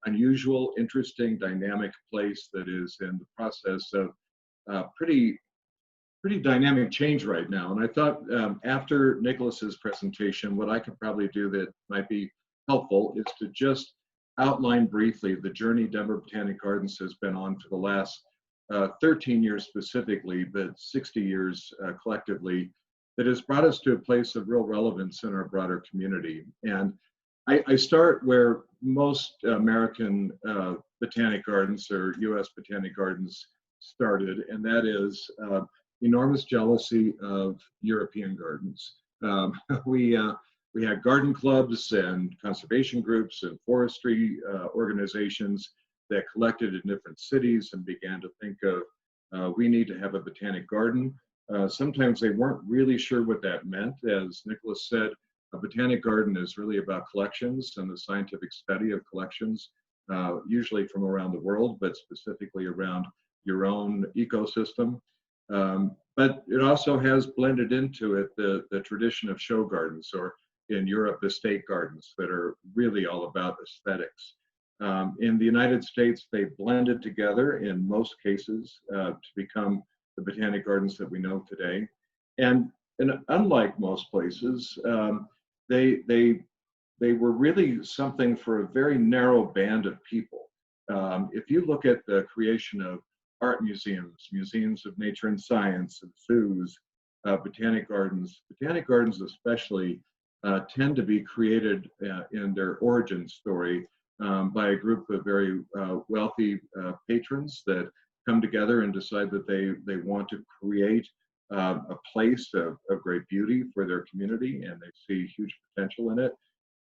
unusual, interesting, dynamic place that is in the process of pretty dynamic change right now. And I thought after Nicholas's presentation, what I could probably do that might be helpful is to just outline briefly the journey Denver Botanic Gardens has been on for the last 13 years specifically, but 60 years collectively, that has brought us to a place of real relevance in our broader community. And I start where most American botanic gardens or US botanic gardens started, and that is enormous jealousy of European gardens. We had garden clubs and conservation groups and forestry organizations that collected in different cities and began to think of we need to have a botanic garden. Sometimes they weren't really sure what that meant. As Nicholas said, a botanic garden is really about collections and the scientific study of collections, usually from around the world, but specifically around your own ecosystem. But it also has blended into it the tradition of show gardens, or in Europe, estate gardens that are really all about aesthetics. In the United States, they blended together in most cases to become the botanic gardens that we know today. And unlike most places, they were really something for a very narrow band of people. If you look at the creation of art museums, museums of nature and science, and zoos, botanic gardens especially tend to be created in their origin story by a group of very wealthy patrons that come together and decide that they want to create a place of great beauty for their community, and they see huge potential in it.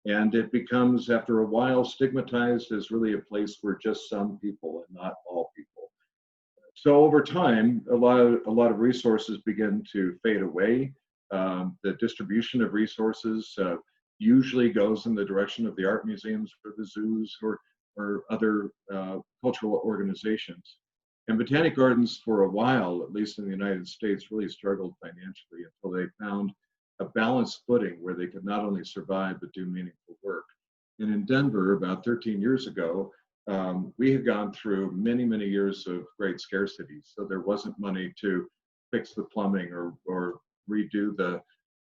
And it becomes, after a while, stigmatized as really a place for just some people and not all people. So over time, a lot of resources begin to fade away. The distribution of resources usually goes in the direction of the art museums or the zoos or other cultural organizations. And botanic gardens, for a while, at least in the United States, really struggled financially until they found a balanced footing where they could not only survive but do meaningful work. And in Denver, about 13 years ago, we had gone through many, many years of great scarcity. So there wasn't money to fix the plumbing or redo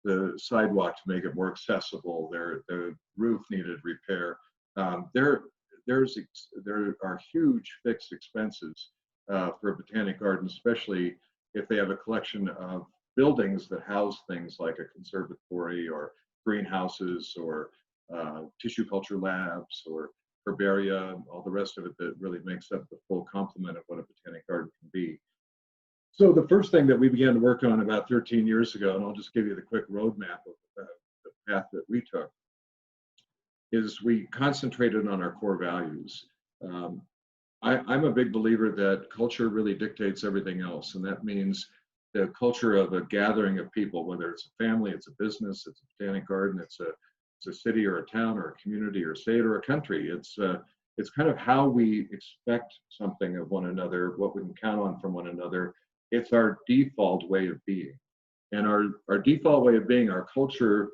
the sidewalk to make it more accessible. The roof needed repair. There are huge fixed expenses for a botanic garden, especially if they have a collection of buildings that house things like a conservatory or greenhouses or tissue culture labs or herbaria, all the rest of it that really makes up the full complement of what a botanic garden can be. So the first thing that we began to work on about 13 years ago, and I'll just give you the quick roadmap of the path that we took, is we concentrated on our core values. I'm a big believer that culture really dictates everything else, and that means the culture of a gathering of people, whether it's a family, it's a business, it's a botanic garden, it's a city or a town or a community or a state or a country. It's kind of how we expect something of one another, what we can count on from one another. It's our default way of being. And our default way of being, our culture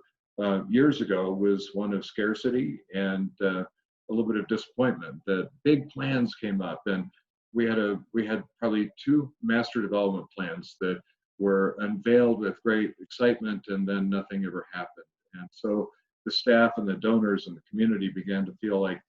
years ago was one of scarcity and a little bit of disappointment. The big plans came up, and we had probably 2 master development plans that were unveiled with great excitement, and then nothing ever happened. And so the staff and the donors and the community began to feel like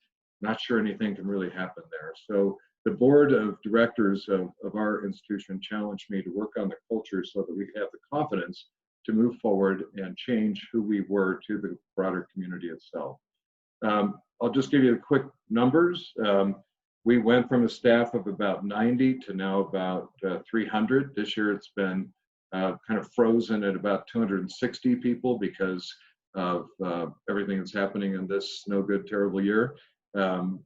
not sure anything can really happen there. So the board of directors of our institution challenged me to work on the culture so that we could have the confidence to move forward and change who we were to the broader community itself. I'll just give you the quick numbers. We went from a staff of about 90 to now about 300. This year it's been kind of frozen at about 260 people because of everything that's happening in this no good, terrible year.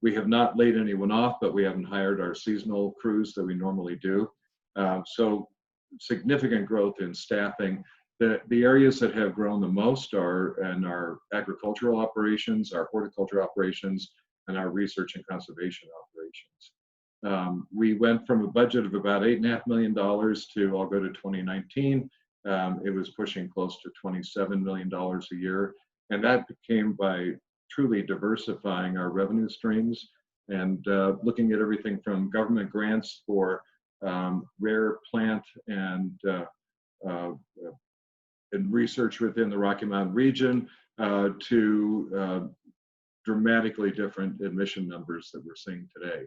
We have not laid anyone off, but we haven't hired our seasonal crews that we normally do. So significant growth in staffing. The areas that have grown the most are in our agricultural operations, our horticulture operations, and our research and conservation operations. We went from a budget of about $8.5 million to, I'll go to 2019, it was pushing close to $27 million a year. And that came by truly diversifying our revenue streams and looking at everything from government grants for rare plant and research within the Rocky Mountain region to dramatically different admission numbers that we're seeing today.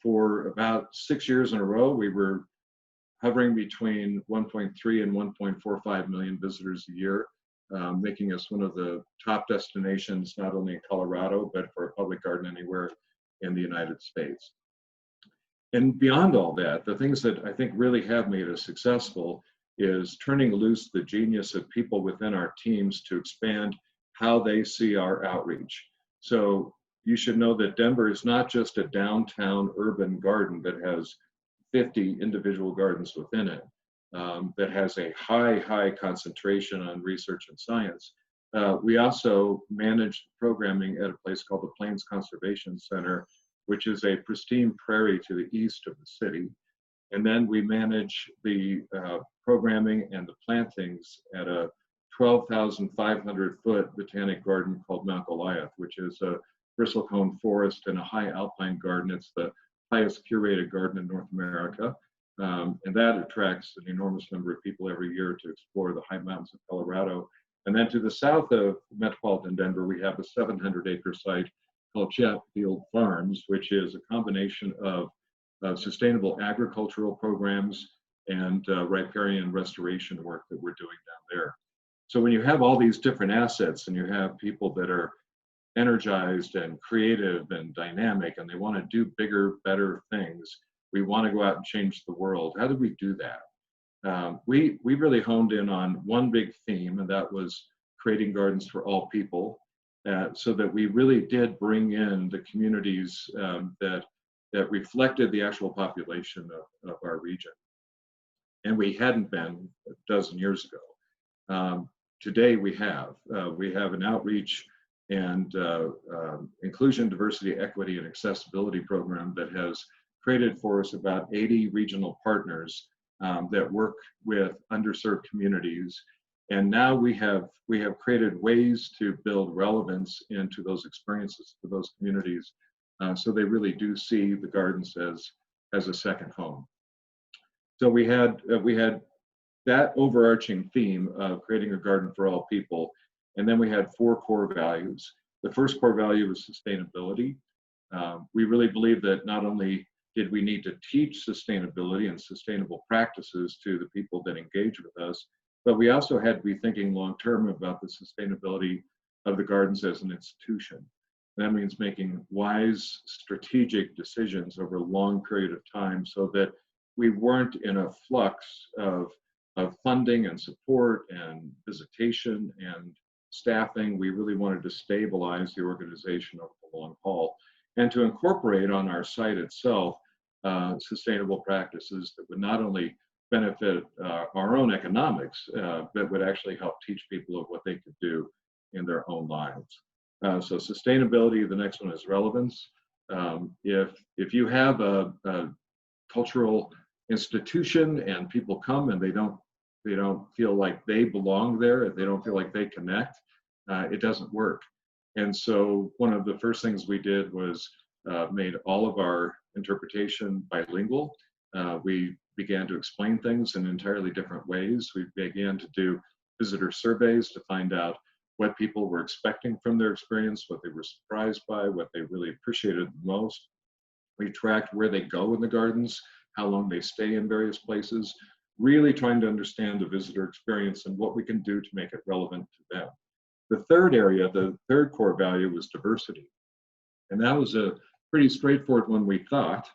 For about 6 years in a row, we were hovering between 1.3 and 1.45 million visitors a year, making us one of the top destinations, not only in Colorado, but for a public garden anywhere in the United States. And beyond all that, the things that I think really have made us successful is turning loose the genius of people within our teams to expand how they see our outreach. So you should know that Denver is not just a downtown urban garden that has 50 individual gardens within it, that has a high concentration on research and science. We also manage programming at a place called the Plains Conservation Center, which is a pristine prairie to the east of the city. And then we manage the programming and the plantings at a 12,500-foot botanic garden called Mount Goliath, which is a bristlecone forest and a high alpine garden. It's the highest curated garden in North America. And that attracts an enormous number of people every year to explore the high mountains of Colorado. And then to the south of metropolitan Denver, we have a 700-acre site called Chatfield Farms, which is a combination of sustainable agricultural programs and riparian restoration work that we're doing down there. So when you have all these different assets and you have people that are energized and creative and dynamic and they want to do bigger, better things, we want to go out and change the world. How do we do that? We really honed in on one big theme, and that was creating gardens for all people, so that we really did bring in the communities that reflected the actual population of our region. And we hadn't been a dozen years ago. Today we have an outreach and inclusion, diversity, equity, and accessibility program that has created for us about 80 regional partners that work with underserved communities. And now we have created ways to build relevance into those experiences for those communities, so they really do see the gardens as a second home. So we had that overarching theme of creating a garden for all people, and then we had 4 core values. The first core value was sustainability. We really believe that not only did we need to teach sustainability and sustainable practices to the people that engage with us, but we also had to be thinking long-term about the sustainability of the gardens as an institution. That means making wise, strategic decisions over a long period of time so that we weren't in a flux of funding and support and visitation and staffing. We really wanted to stabilize the organization over the long haul and to incorporate on our site itself sustainable practices that would not only benefit our own economics, but would actually help teach people of what they could do in their own lives. So sustainability, the next one is relevance. If you have a cultural institution and people come and they don't feel like they belong there, if they don't feel like they connect, it doesn't work. And so one of the first things we did was made all of our interpretation bilingual. We began to explain things in entirely different ways. We began to do visitor surveys to find out what people were expecting from their experience, what they were surprised by, what they really appreciated the most. We tracked where they go in the gardens, how long they stay in various places, really trying to understand the visitor experience and what we can do to make it relevant to them. The third area, the third core value, was diversity. And that was a pretty straightforward one, we thought.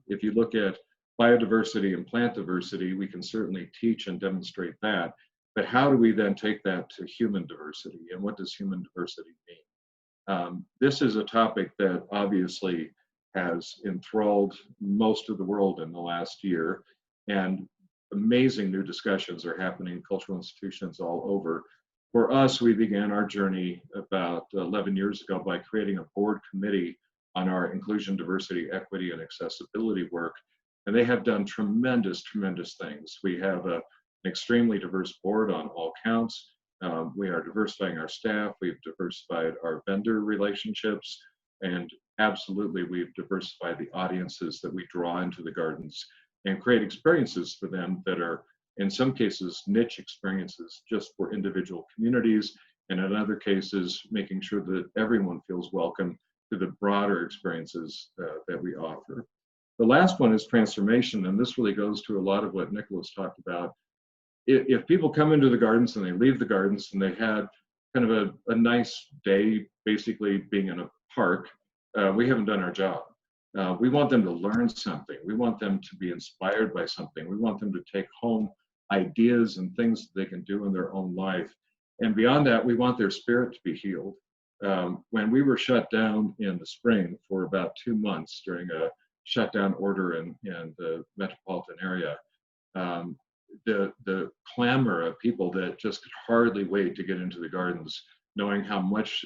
If you look at biodiversity and plant diversity, we can certainly teach and demonstrate that. But how do we then take that to human diversity? And what does human diversity mean? This is a topic that obviously has enthralled most of the world in the last year. And amazing new discussions are happening in cultural institutions all over. For us, we began our journey about 11 years ago by creating a board committee on our inclusion, diversity, equity, and accessibility work. And they have done tremendous, tremendous things. We have an extremely diverse board on all counts. We are diversifying our staff. We've diversified our vendor relationships. And absolutely, we've diversified the audiences that we draw into the gardens and create experiences for them that are, in some cases, niche experiences just for individual communities, and in other cases, making sure that everyone feels welcome to the broader experiences that we offer. The last one is transformation, and this really goes to a lot of what Nicholas talked about. If people come into the gardens and they leave the gardens and they had kind of a nice day, basically being in a park, we haven't done our job. We want them to learn something. We want them to be inspired by something. We want them to take home ideas and things that they can do in their own life. And beyond that, we want their spirit to be healed. When we were shut down in the spring for about 2 months during a shutdown order in the metropolitan area, the clamor of people that just could hardly wait to get into the gardens, knowing how much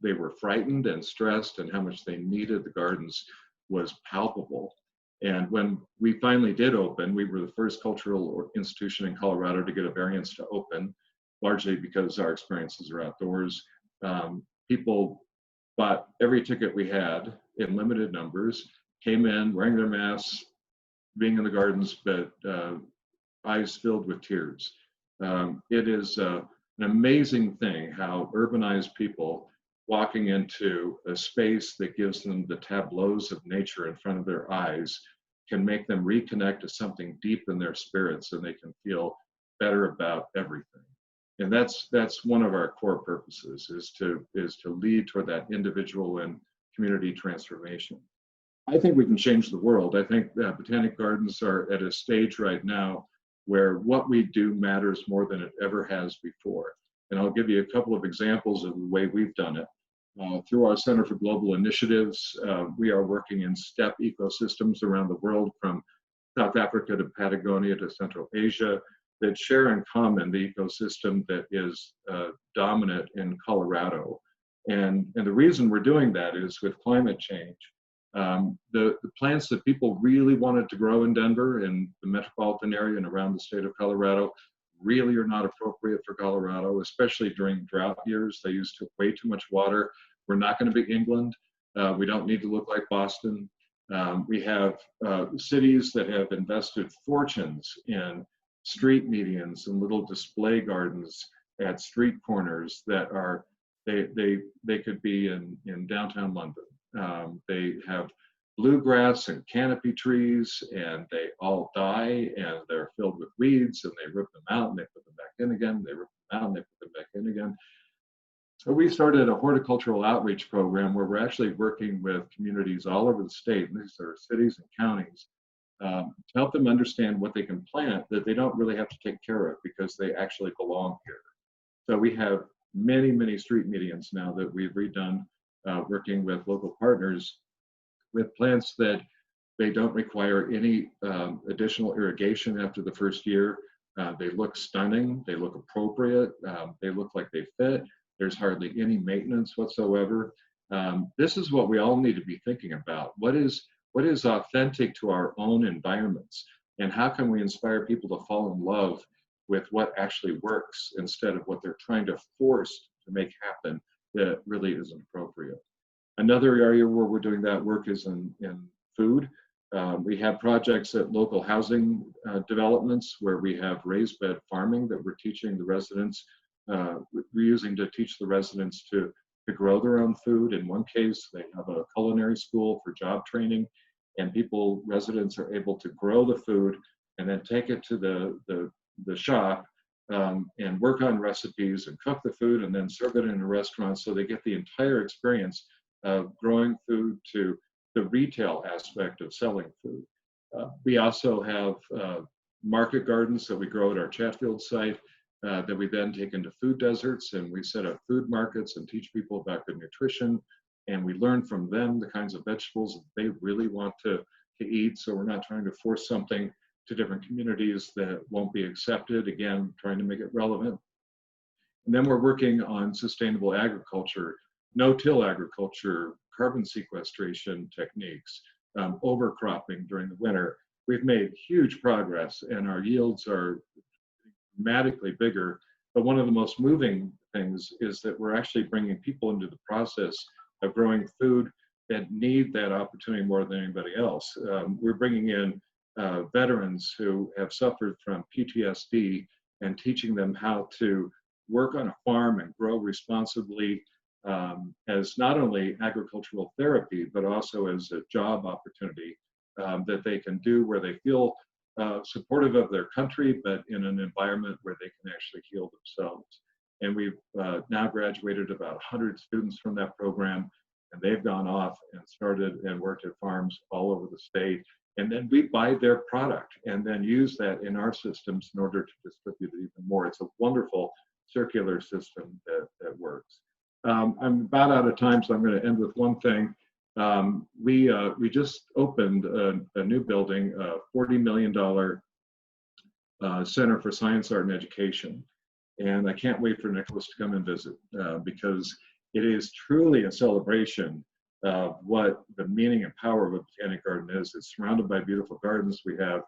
they were frightened and stressed and how much they needed the gardens, was palpable. And when we finally did open, we were the first cultural institution in Colorado to get a variance to open, largely because our experiences are outdoors. People bought every ticket we had in limited numbers, came in wearing their masks, being in the gardens, but eyes filled with tears. It is an amazing thing how urbanized people walking into a space that gives them the tableaus of nature in front of their eyes can make them reconnect to something deep in their spirits, and they can feel better about everything. And that's one of our core purposes, is to lead toward that individual and community transformation. I think we can change the world. I think that Botanic Gardens are at a stage right now where what we do matters more than it ever has before. And I'll give you a couple of examples of the way we've done it. Through our Center for Global Initiatives, we are working in step ecosystems around the world, from South Africa to Patagonia to Central Asia, that share in common the ecosystem that is dominant in Colorado. And the reason we're doing that is with climate change. The plants that people really wanted to grow in Denver and the metropolitan area and around the state of Colorado really are not appropriate for Colorado, especially during drought years. They use way too much water. We're not going to be England. We don't need to look like Boston. We have cities that have invested fortunes in street medians and little display gardens at street corners that are, they could be in downtown London. They have bluegrass and canopy trees, and they all die, and they're filled with weeds, and they rip them out and they put them back in again. They rip them out and they put them back in again. So we started a horticultural outreach program where we're actually working with communities all over the state, and these are cities and counties, to help them understand what they can plant that they don't really have to take care of because they actually belong here. So we have many, many street medians now that we've redone, working with local partners with plants that they don't require any additional irrigation after the first year. They look stunning, they look appropriate, they look like they fit. There's hardly any maintenance whatsoever. This is what we all need to be thinking about. What is authentic to our own environments, and how can we inspire people to fall in love with what actually works instead of what they're trying to force to make happen that really isn't appropriate. Another area where we're doing that work is in food. We have projects at local housing developments where we have raised bed farming that we're teaching the residents, we're using to teach the residents to to grow their own food. In one case, they have a culinary school for job training, and residents are able to grow the food and then take it to the shop and work on recipes and cook the food and then serve it in a restaurant. So they get the entire experience of growing food to the retail aspect of selling food. We also have market gardens that we grow at our Chatfield site that we then take into food deserts, and we set up food markets and teach people about good nutrition. And we learn from them the kinds of vegetables that they really want to eat. So we're not trying to force something to different communities that won't be accepted. Again, trying to make it relevant. And then we're working on sustainable agriculture, no-till agriculture, carbon sequestration techniques, overcropping during the winter. We've made huge progress and our yields are dramatically bigger. But one of the most moving things is that we're actually bringing people into the process of growing food that need that opportunity more than anybody else. We're bringing in veterans who have suffered from PTSD and teaching them how to work on a farm and grow responsibly as not only agricultural therapy, but also as a job opportunity that they can do where they feel supportive of their country, but in an environment where they can actually heal themselves. And we've now graduated about 100 students from that program, and they've gone off and started and worked at farms all over the state. And then we buy their product and then use that in our systems in order to distribute it even more. It's a wonderful circular system that works. I'm about out of time, so I'm going to end with one thing. We just opened a new building, a $40 million Center for Science, Art, and Education. And I can't wait for Nicholas to come and visit because it is truly a celebration of what the meaning and power of a botanic garden is. It's surrounded by beautiful gardens. We have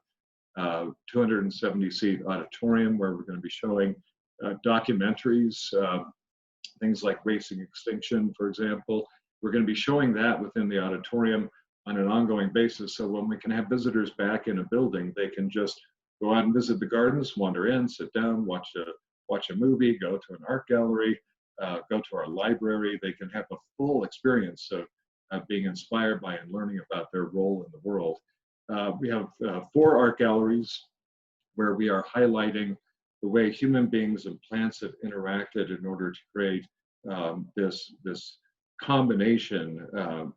270-seat auditorium where we're going to be showing documentaries, things like Racing Extinction, for example. We're going to be showing that within the auditorium on an ongoing basis. So when we can have visitors back in a building, they can just go out and visit the gardens, wander in, sit down, watch a movie, go to an art gallery, go to our library. They can have a full experience of being inspired by and learning about their role in the world. We have 4 art galleries where we are highlighting the way human beings and plants have interacted in order to create this combination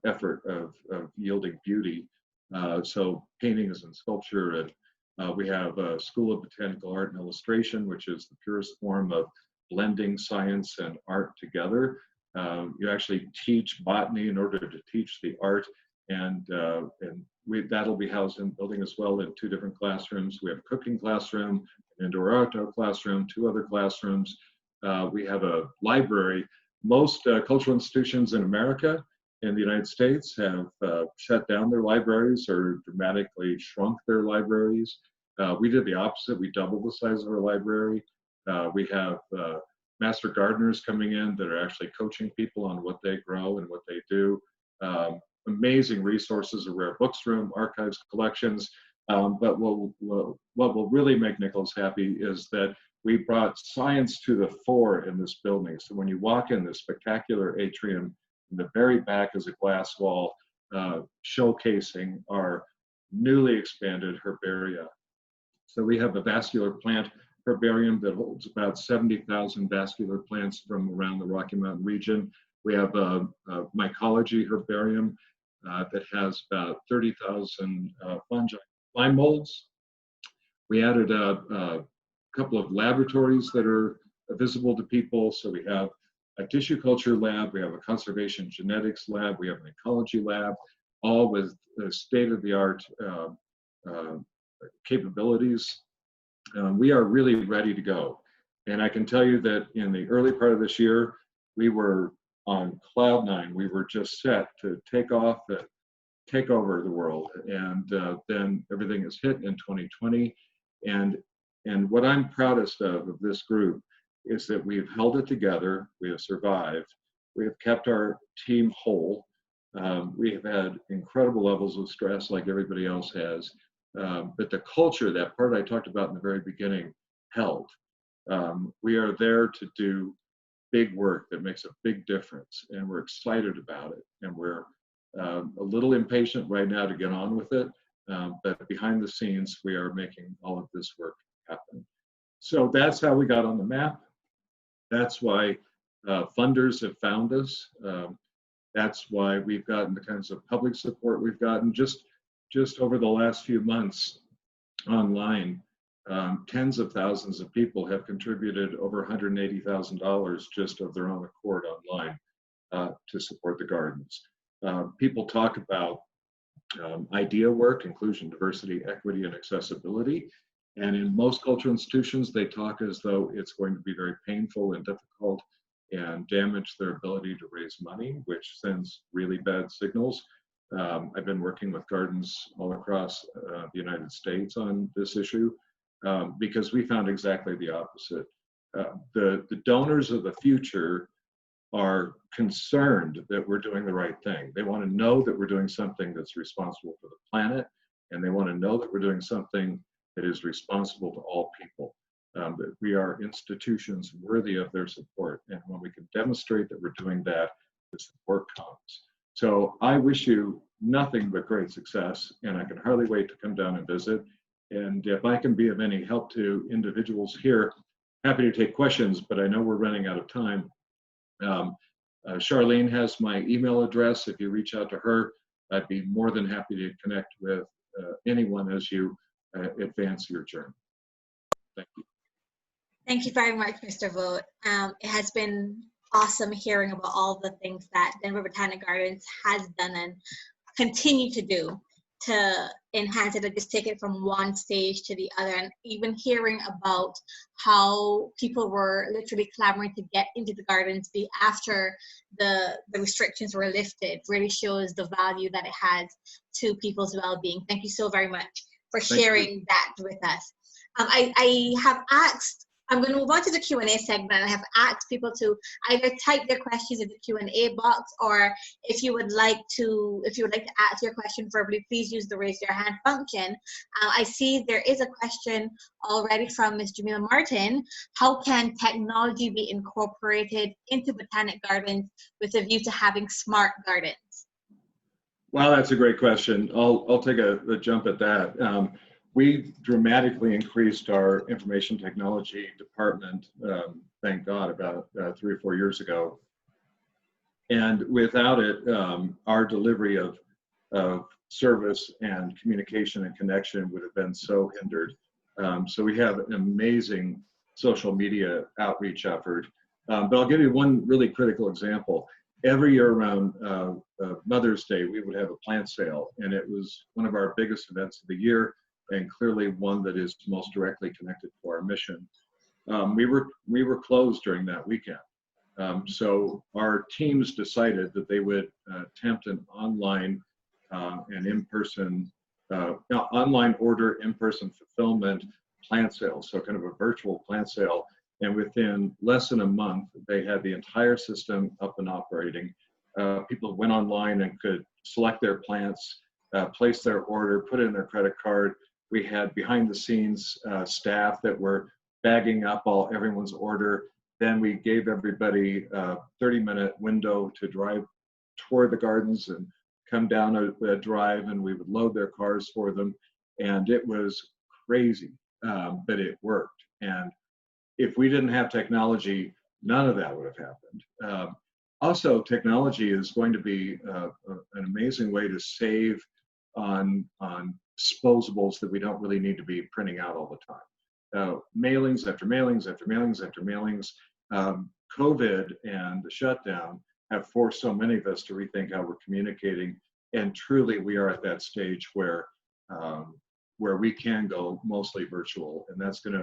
effort of yielding beauty. So paintings and sculpture, and we have a School of Botanical Art and Illustration, which is the purest form of blending science and art together. You actually teach botany in order to teach the art, and that'll be housed in the building as well in 2 different classrooms. We have a cooking classroom, an indoor outdoor classroom, 2 other classrooms. We have a library. Most cultural institutions in America and the United States have shut down their libraries or dramatically shrunk their libraries. We did the opposite. We doubled the size of our library. We have master gardeners coming in that are actually coaching people on what they grow and what they do. Amazing resources, a rare books room, archives, collections. But what will really make Nicholas happy is that we brought science to the fore in this building. So when you walk in this spectacular atrium, in the very back is a glass wall showcasing our newly expanded herbaria. So we have a vascular plant herbarium that holds about 70,000 vascular plants from around the Rocky Mountain region. We have a mycology herbarium that has about 30,000 fungi, lime molds. We added a couple of laboratories that are visible to people. So we have a tissue culture lab, we have a conservation genetics lab, we have an ecology lab, all with state-of-the-art capabilities. We are really ready to go. And I can tell you that in the early part of this year, we were on cloud 9. We were just set to take off and take over the world. And then everything is hit in 2020. And what I'm proudest of this group is that we've held it together, we have survived, we have kept our team whole. We have had incredible levels of stress like everybody else has. But the culture, that part I talked about in the very beginning, held. We are there to do big work that makes a big difference, and we're excited about it. And we're a little impatient right now to get on with it, but behind the scenes, we are making all of this work happen. So that's how we got on the map. That's why funders have found us. That's why we've gotten the kinds of public support we've gotten just over the last few months online. Tens of thousands of people have contributed over $180,000 just of their own accord online to support the gardens. People talk about idea work, inclusion, diversity, equity, and accessibility. And in most cultural institutions, they talk as though it's going to be very painful and difficult and damage their ability to raise money, which sends really bad signals. I've been working with gardens all across the United States on this issue because we found exactly the opposite. The donors of the future are concerned that we're doing the right thing. They want to know that we're doing something that's responsible for the planet, and they want to know that we're doing something that is responsible to all people, that we are institutions worthy of their support. And when we can demonstrate that we're doing that, the support comes. So I wish you nothing but great success, and I can hardly wait to come down and visit. And if I can be of any help to individuals here, happy to take questions, but I know we're running out of time. Charlene has my email address. If you reach out to her, I'd be more than happy to connect with anyone as you advance your journey. Thank you. Thank you very much, Mr. Vogt. It has been awesome hearing about all the things that Denver Botanic Gardens has done and continue to do to enhance it, and just take it from one stage to the other. And even hearing about how people were literally clamoring to get into the gardens after the restrictions were lifted really shows the value that it has to people's well-being. Thank you so very much for sharing that with us. I have asked, I'm going to move on to the Q&A segment. I have asked people to either type their questions in the Q&A box, or if you would like to ask your question verbally, please use the raise your hand function. I see there is a question already from Ms. Jamila Martin. How can technology be incorporated into botanic gardens with a view to having smart gardens? Well, that's a great question. I'll take a jump at that. We dramatically increased our information technology department, thank God, about 3 or 4 years ago. And without it, our delivery of service and communication and connection would have been so hindered. So we have an amazing social media outreach effort. But I'll give you one really critical example. Every year around Mother's Day, we would have a plant sale, and it was one of our biggest events of the year, and clearly one that is most directly connected to our mission. We were closed during that weekend. So our teams decided that they would attempt an online and in-person, online order, in-person fulfillment plant sale, so kind of a virtual plant sale. And within less than a month, they had the entire system up and operating. People went online and could select their plants, place their order, put in their credit card. We had behind the scenes staff that were bagging up everyone's order. Then we gave everybody a 30-minute window to drive toward the gardens and come down a drive, and we would load their cars for them. And it was crazy, but it worked. And if we didn't have technology, none of that would have happened. Also, technology is going to be an amazing way to save on disposables that we don't really need to be printing out all the time. Mailings after mailings after mailings after mailings. COVID and the shutdown have forced so many of us to rethink how we're communicating, and truly we are at that stage where we can go mostly virtual, and that's going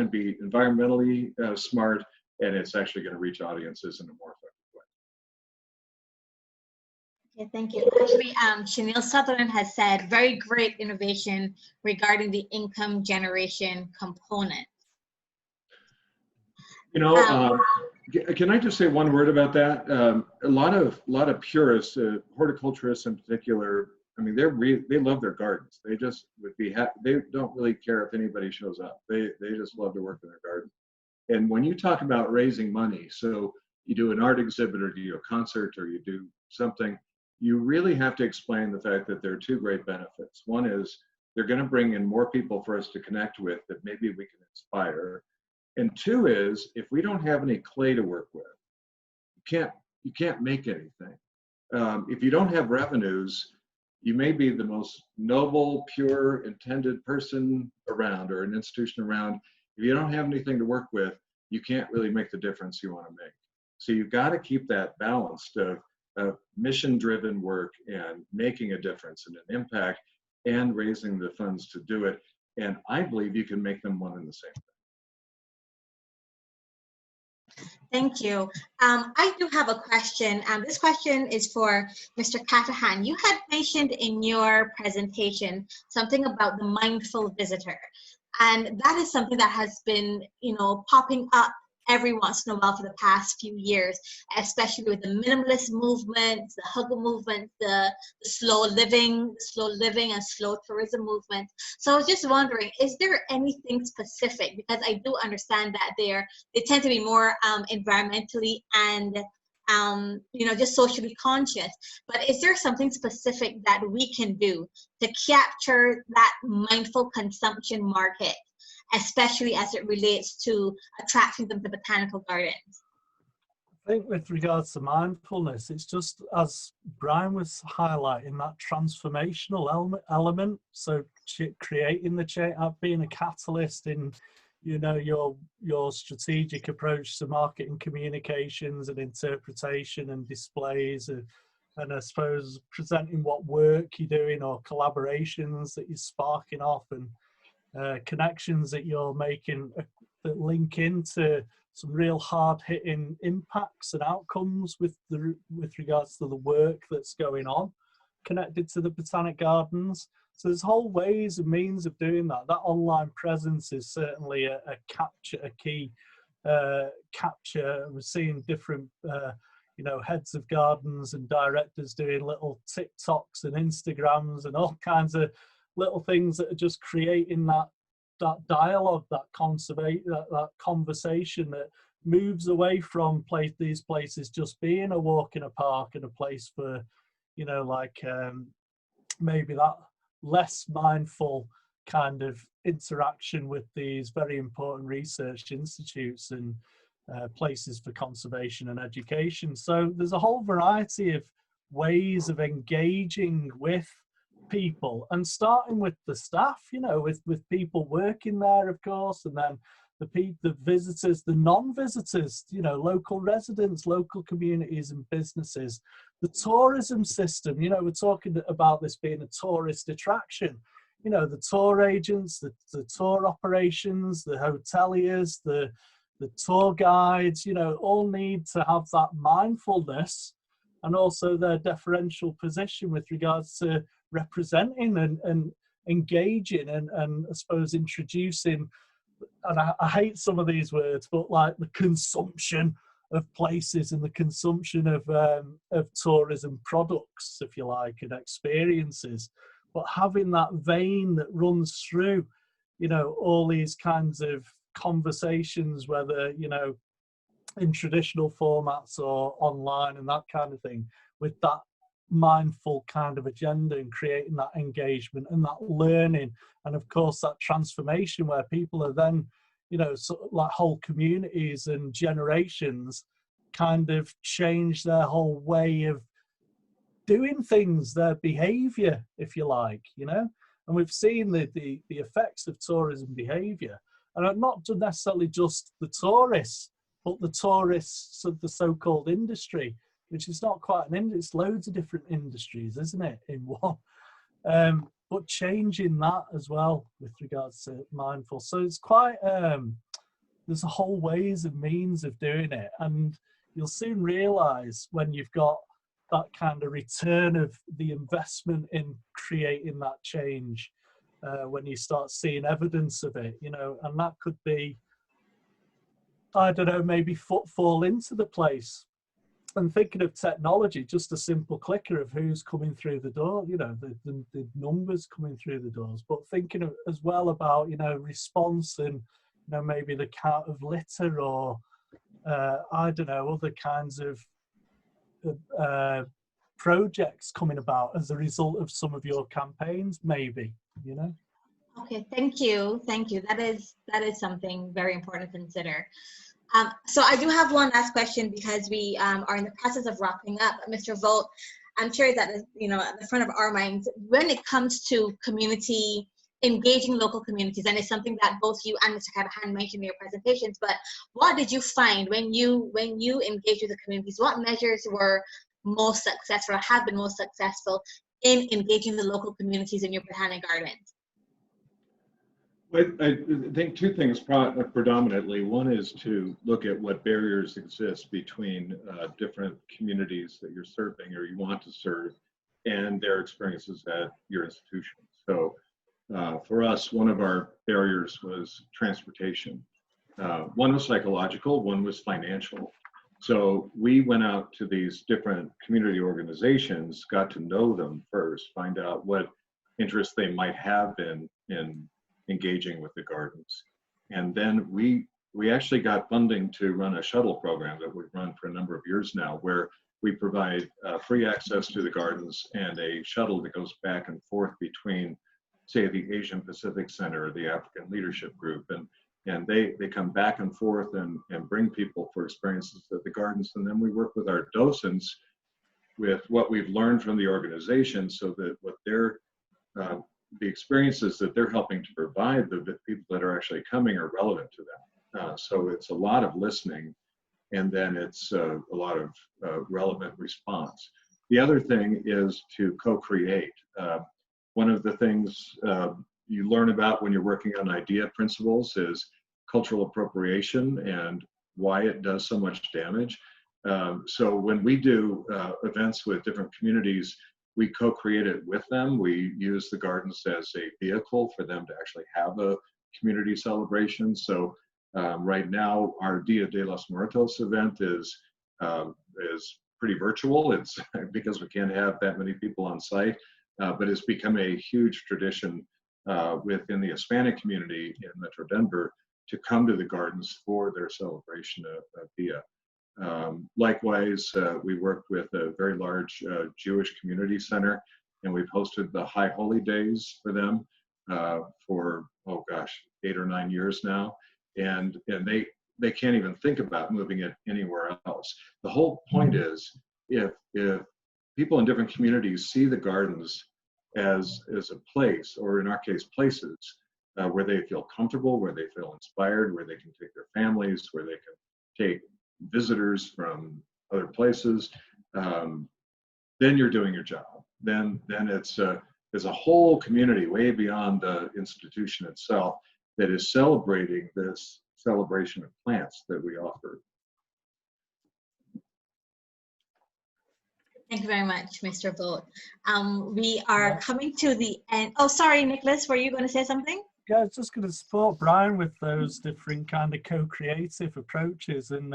to be environmentally smart, and it's actually going to reach audiences in a more effective way. Okay, thank you. Actually, Chanel Sutherland has said, very great innovation regarding the income generation component. You know, can I just say one word about that? A lot of purists, horticulturists in particular, I mean, they love their gardens. They just would be happy. They don't really care if anybody shows up. They just love to work in their garden. And when you talk about raising money, so you do an art exhibit or you do a concert or you do something, you really have to explain the fact that there are two great benefits. One is they're going to bring in more people for us to connect with that maybe we can inspire. And two is, if we don't have any clay to work with, you can't make anything. If you don't have revenues, you may be the most noble, pure, intended person around or an institution around. If you don't have anything to work with, you can't really make the difference you want to make. So you've got to keep that balanced of mission-driven work and making a difference and an impact and raising the funds to do it. And I believe you can make them one and the same thing. Thank you. I do have a question. This question is for Mr. Catahan. You had mentioned in your presentation something about the mindful visitor. And that is something that has been, popping up every once in a while for the past few years, especially with the minimalist movement, the hugger movement, the slow living and slow tourism movement. So I was just wondering, is there anything specific? Because I do understand that they tend to be more environmentally and just socially conscious. But is there something specific that we can do to capture that mindful consumption market, especially as it relates to attracting them to botanical gardens? I think with regards to mindfulness, it's just, as Brian was highlighting, that transformational element. So creating the change, being a catalyst in, your strategic approach to marketing, communications and interpretation and displays, and I suppose presenting what work you're doing or collaborations that you're sparking off, and connections that you're making that link into some real hard-hitting impacts and outcomes with regards to the work that's going on connected to the Botanic Gardens. So there's whole ways and means of doing that. That online presence is certainly a key capture. We're seeing different heads of gardens and directors doing little TikToks and Instagrams and all kinds of little things that are just creating that dialogue, that conversation that moves away from these places just being a walk in a park and a place for, maybe that less mindful kind of interaction with these very important research institutes and places for conservation and education. So there's a whole variety of ways of engaging with people, and starting with the staff, with people working there, of course, and then the visitors, the non-visitors, local residents, local communities and businesses, the tourism system. We're talking about this being a tourist attraction. The tour agents, the tour operations, the hoteliers, the tour guides, all need to have that mindfulness and also their deferential position with regards to representing and engaging and I suppose introducing, and I hate some of these words, but like the consumption of places and the consumption of tourism products, if you like, and experiences, but having that vein that runs through, all these kinds of conversations, whether, in traditional formats or online and that kind of thing, with that mindful kind of agenda and creating that engagement and that learning, and of course that transformation where people are then, sort of like whole communities and generations kind of change their whole way of doing things, their behavior, if you like, and we've seen the effects of tourism behavior, and not necessarily just the tourists, but the tourists of the so-called industry, which is not quite an industry, it's loads of different industries, isn't it, in one? But changing that as well with regards to mindful. So it's quite, there's a whole ways and means of doing it. And you'll soon realize when you've got that kind of return of the investment in creating that change, when you start seeing evidence of it, and that could be, I don't know, maybe footfall into the place. And thinking of technology, just a simple clicker of who's coming through the door, the numbers coming through the doors, but thinking as well about, response and you know, maybe the count of litter, or I don't know, other kinds of projects coming about as a result of some of your campaigns, maybe, you know? Okay, thank you. Thank you. That is something very important to consider. So I do have one last question, because we are in the process of wrapping up. Mr. Volt, I'm sure that is, you know, at the front of our minds when it comes to community, engaging local communities, and it's something that both you and Mr. Callahan mentioned in your presentations. But what did you find when you engaged with the communities? What measures were most successful, or have been most successful in engaging the local communities in your botanic gardens? I think two things predominantly. One is to look at what barriers exist between different communities that you're serving or you want to serve, and their experiences at your institution. So for us, one of our barriers was transportation. One was psychological, one was financial. So we went out to these different community organizations, got to know them first, find out what interests they might have in engaging with the gardens. And then we actually got funding to run a shuttle program that we've run for a number of years now, where we provide free access to the gardens and a shuttle that goes back and forth between, say, the Asian Pacific Center or the African Leadership Group. And they come back and forth and bring people for experiences at the gardens. And then we work with our docents with what we've learned from the organization, so that what they're the experiences that they're helping to provide the people that are actually coming are relevant to them. So it's a lot of listening, and then it's a lot of relevant response. The other thing is to co-create. One of the things you learn about when you're working on idea principles is cultural appropriation and why it does so much damage. So when we do events with different communities, we co-create it with them. We use the gardens as a vehicle for them to actually have a community celebration. So right now, our Dia de los Muertos event is pretty virtual. It's because we can't have that many people on site, but it's become a huge tradition within the Hispanic community in Metro Denver to come to the gardens for their celebration of Dia. Likewise, we worked with a very large Jewish community center, and we've hosted the High Holy Days for them for, oh gosh, 8 or 9 years now. And they can't even think about moving it anywhere else. The whole point is, if people in different communities see the gardens as a place, or in our case, places, where they feel comfortable, where they feel inspired, where they can take their families, where they can take visitors from other places, then you're doing your job. Then there's a whole community way beyond the institution itself that is celebrating this celebration of plants that we offer. Thank you very much, Mr. Vogt. We are coming to the end. Oh, sorry, Nicholas, were you going to say something? Yeah, I was just going to support Brian with those different kind of co-creative approaches, and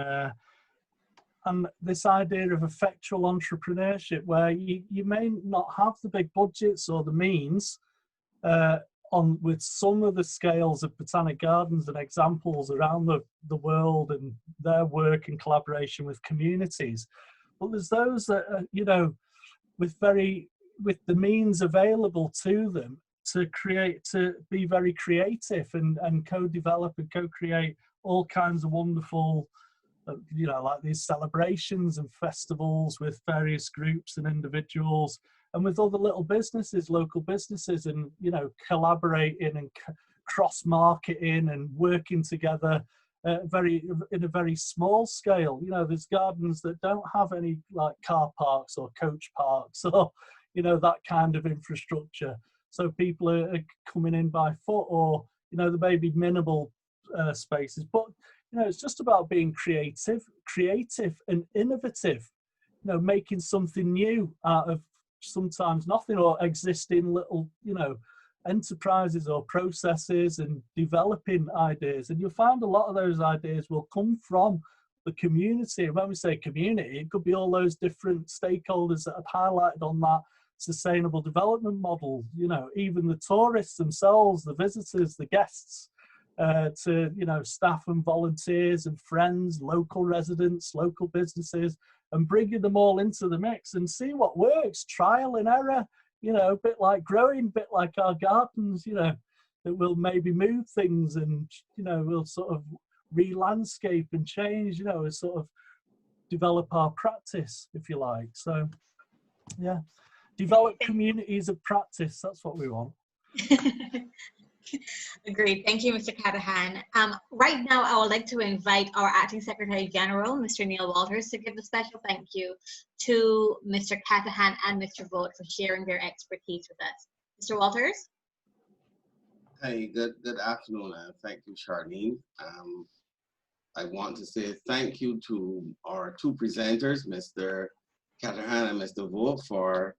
this idea of effectual entrepreneurship, where you may not have the big budgets or the means with some of the scales of Botanic Gardens and examples around the world and their work in collaboration with communities. But there's those that you know, with the means available to them, to be very creative and co-develop and co-create all kinds of wonderful, you know, like these celebrations and festivals with various groups and individuals, and with other little businesses, local businesses, and, you know, collaborating and cross-marketing and working together in a very small scale. You know, there's gardens that don't have any like car parks or coach parks or, you know, that kind of infrastructure. So people are coming in by foot, or, you know, there may be minimal spaces. But, you know, it's just about being creative and innovative, you know, making something new out of sometimes nothing, or existing little, you know, enterprises or processes, and developing ideas. And you'll find a lot of those ideas will come from the community. And when we say community, it could be all those different stakeholders that have highlighted on that sustainable development model, you know, even the tourists themselves, the visitors, the guests, to, you know, staff and volunteers and friends, local residents, local businesses, and bringing them all into the mix and see what works. Trial and error, you know, a bit like growing, a bit like our gardens, you know, that will maybe move things and, you know, we'll sort of re-landscape and change, you know, and sort of develop our practice, if you like. So, yeah, develop communities of practice. That's what we want. Agreed. Thank you, Mr. Catahan. Right now, I would like to invite our Acting Secretary General, Mr. Neil Walters, to give a special thank you to Mr. Catahan and Mr. Vogt for sharing their expertise with us. Mr. Walters? Hey, good afternoon, and thank you, Charlene. I want to say thank you to our two presenters, Mr. Catahan and Mr. Vogt, for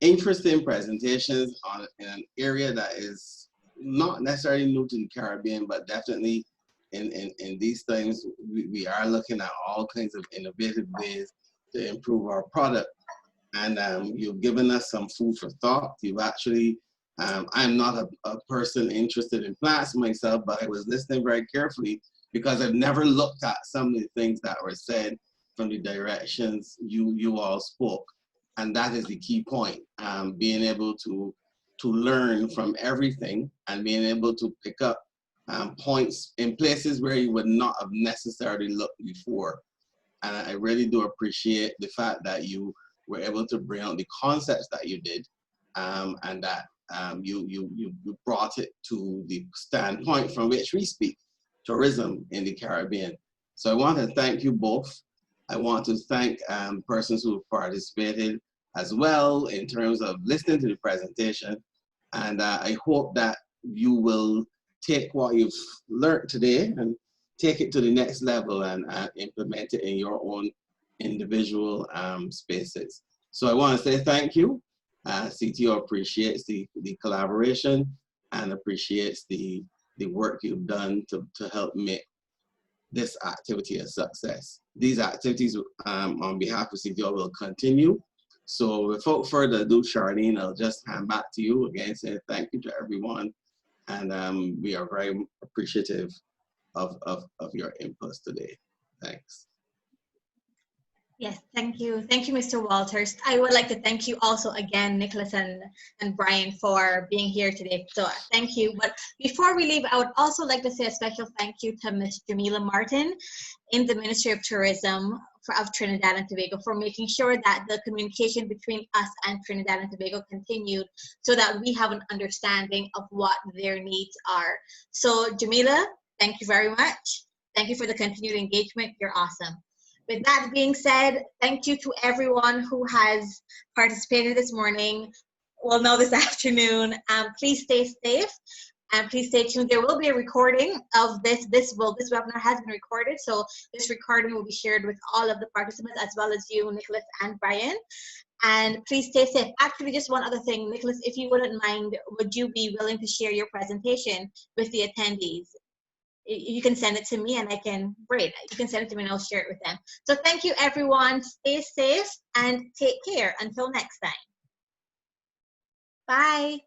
interesting presentations in an area that is not necessarily new to the Caribbean, but definitely in these things, we are looking at all kinds of innovative ways to improve our product. And you've given us some food for thought. You've actually, I'm not a person interested in plants myself, but I was listening very carefully because I've never looked at some of the things that were said from the directions you all spoke. And that is the key point, being able to learn from everything and being able to pick up points in places where you would not have necessarily looked before. And I really do appreciate the fact that you were able to bring out the concepts that you did, and that you brought it to the standpoint from which we speak, tourism in the Caribbean. So I want to thank you both. I want to thank persons who participated as well in terms of listening to the presentation. And I hope that you will take what you've learned today and take it to the next level and implement it in your own individual spaces. So I want to say thank you. CTO appreciates the collaboration and appreciates the work you've done to help make this activity a success. These activities on behalf of CTO will continue. So without further ado, Charlene, I'll just hand back to you again, saying thank you to everyone. And we are very appreciative of your inputs today. Thanks. Yes, thank you. Thank you, Mr. Walters. I would like to thank you also again, Nicholas and Brian, for being here today. So thank you. But before we leave, I would also like to say a special thank you to Ms. Jamila Martin in the Ministry of Tourism of Trinidad and Tobago for making sure that the communication between us and Trinidad and Tobago continued so that we have an understanding of what their needs are. So Jamila, thank you very much. Thank you for the continued engagement. You're awesome. With that being said, thank you to everyone who has participated this morning. Well, no, this afternoon. Please stay safe and please stay tuned. There will be a recording of this. This webinar has been recorded, so this recording will be shared with all of the participants as well as you, Nicholas and Brian. And please stay safe. Actually, just one other thing, Nicholas, if you wouldn't mind, would you be willing to share your presentation with the attendees? You can send it to me and I can, great, you can send it to me and I'll share it with them. So thank you everyone, stay safe and take care until next time. Bye.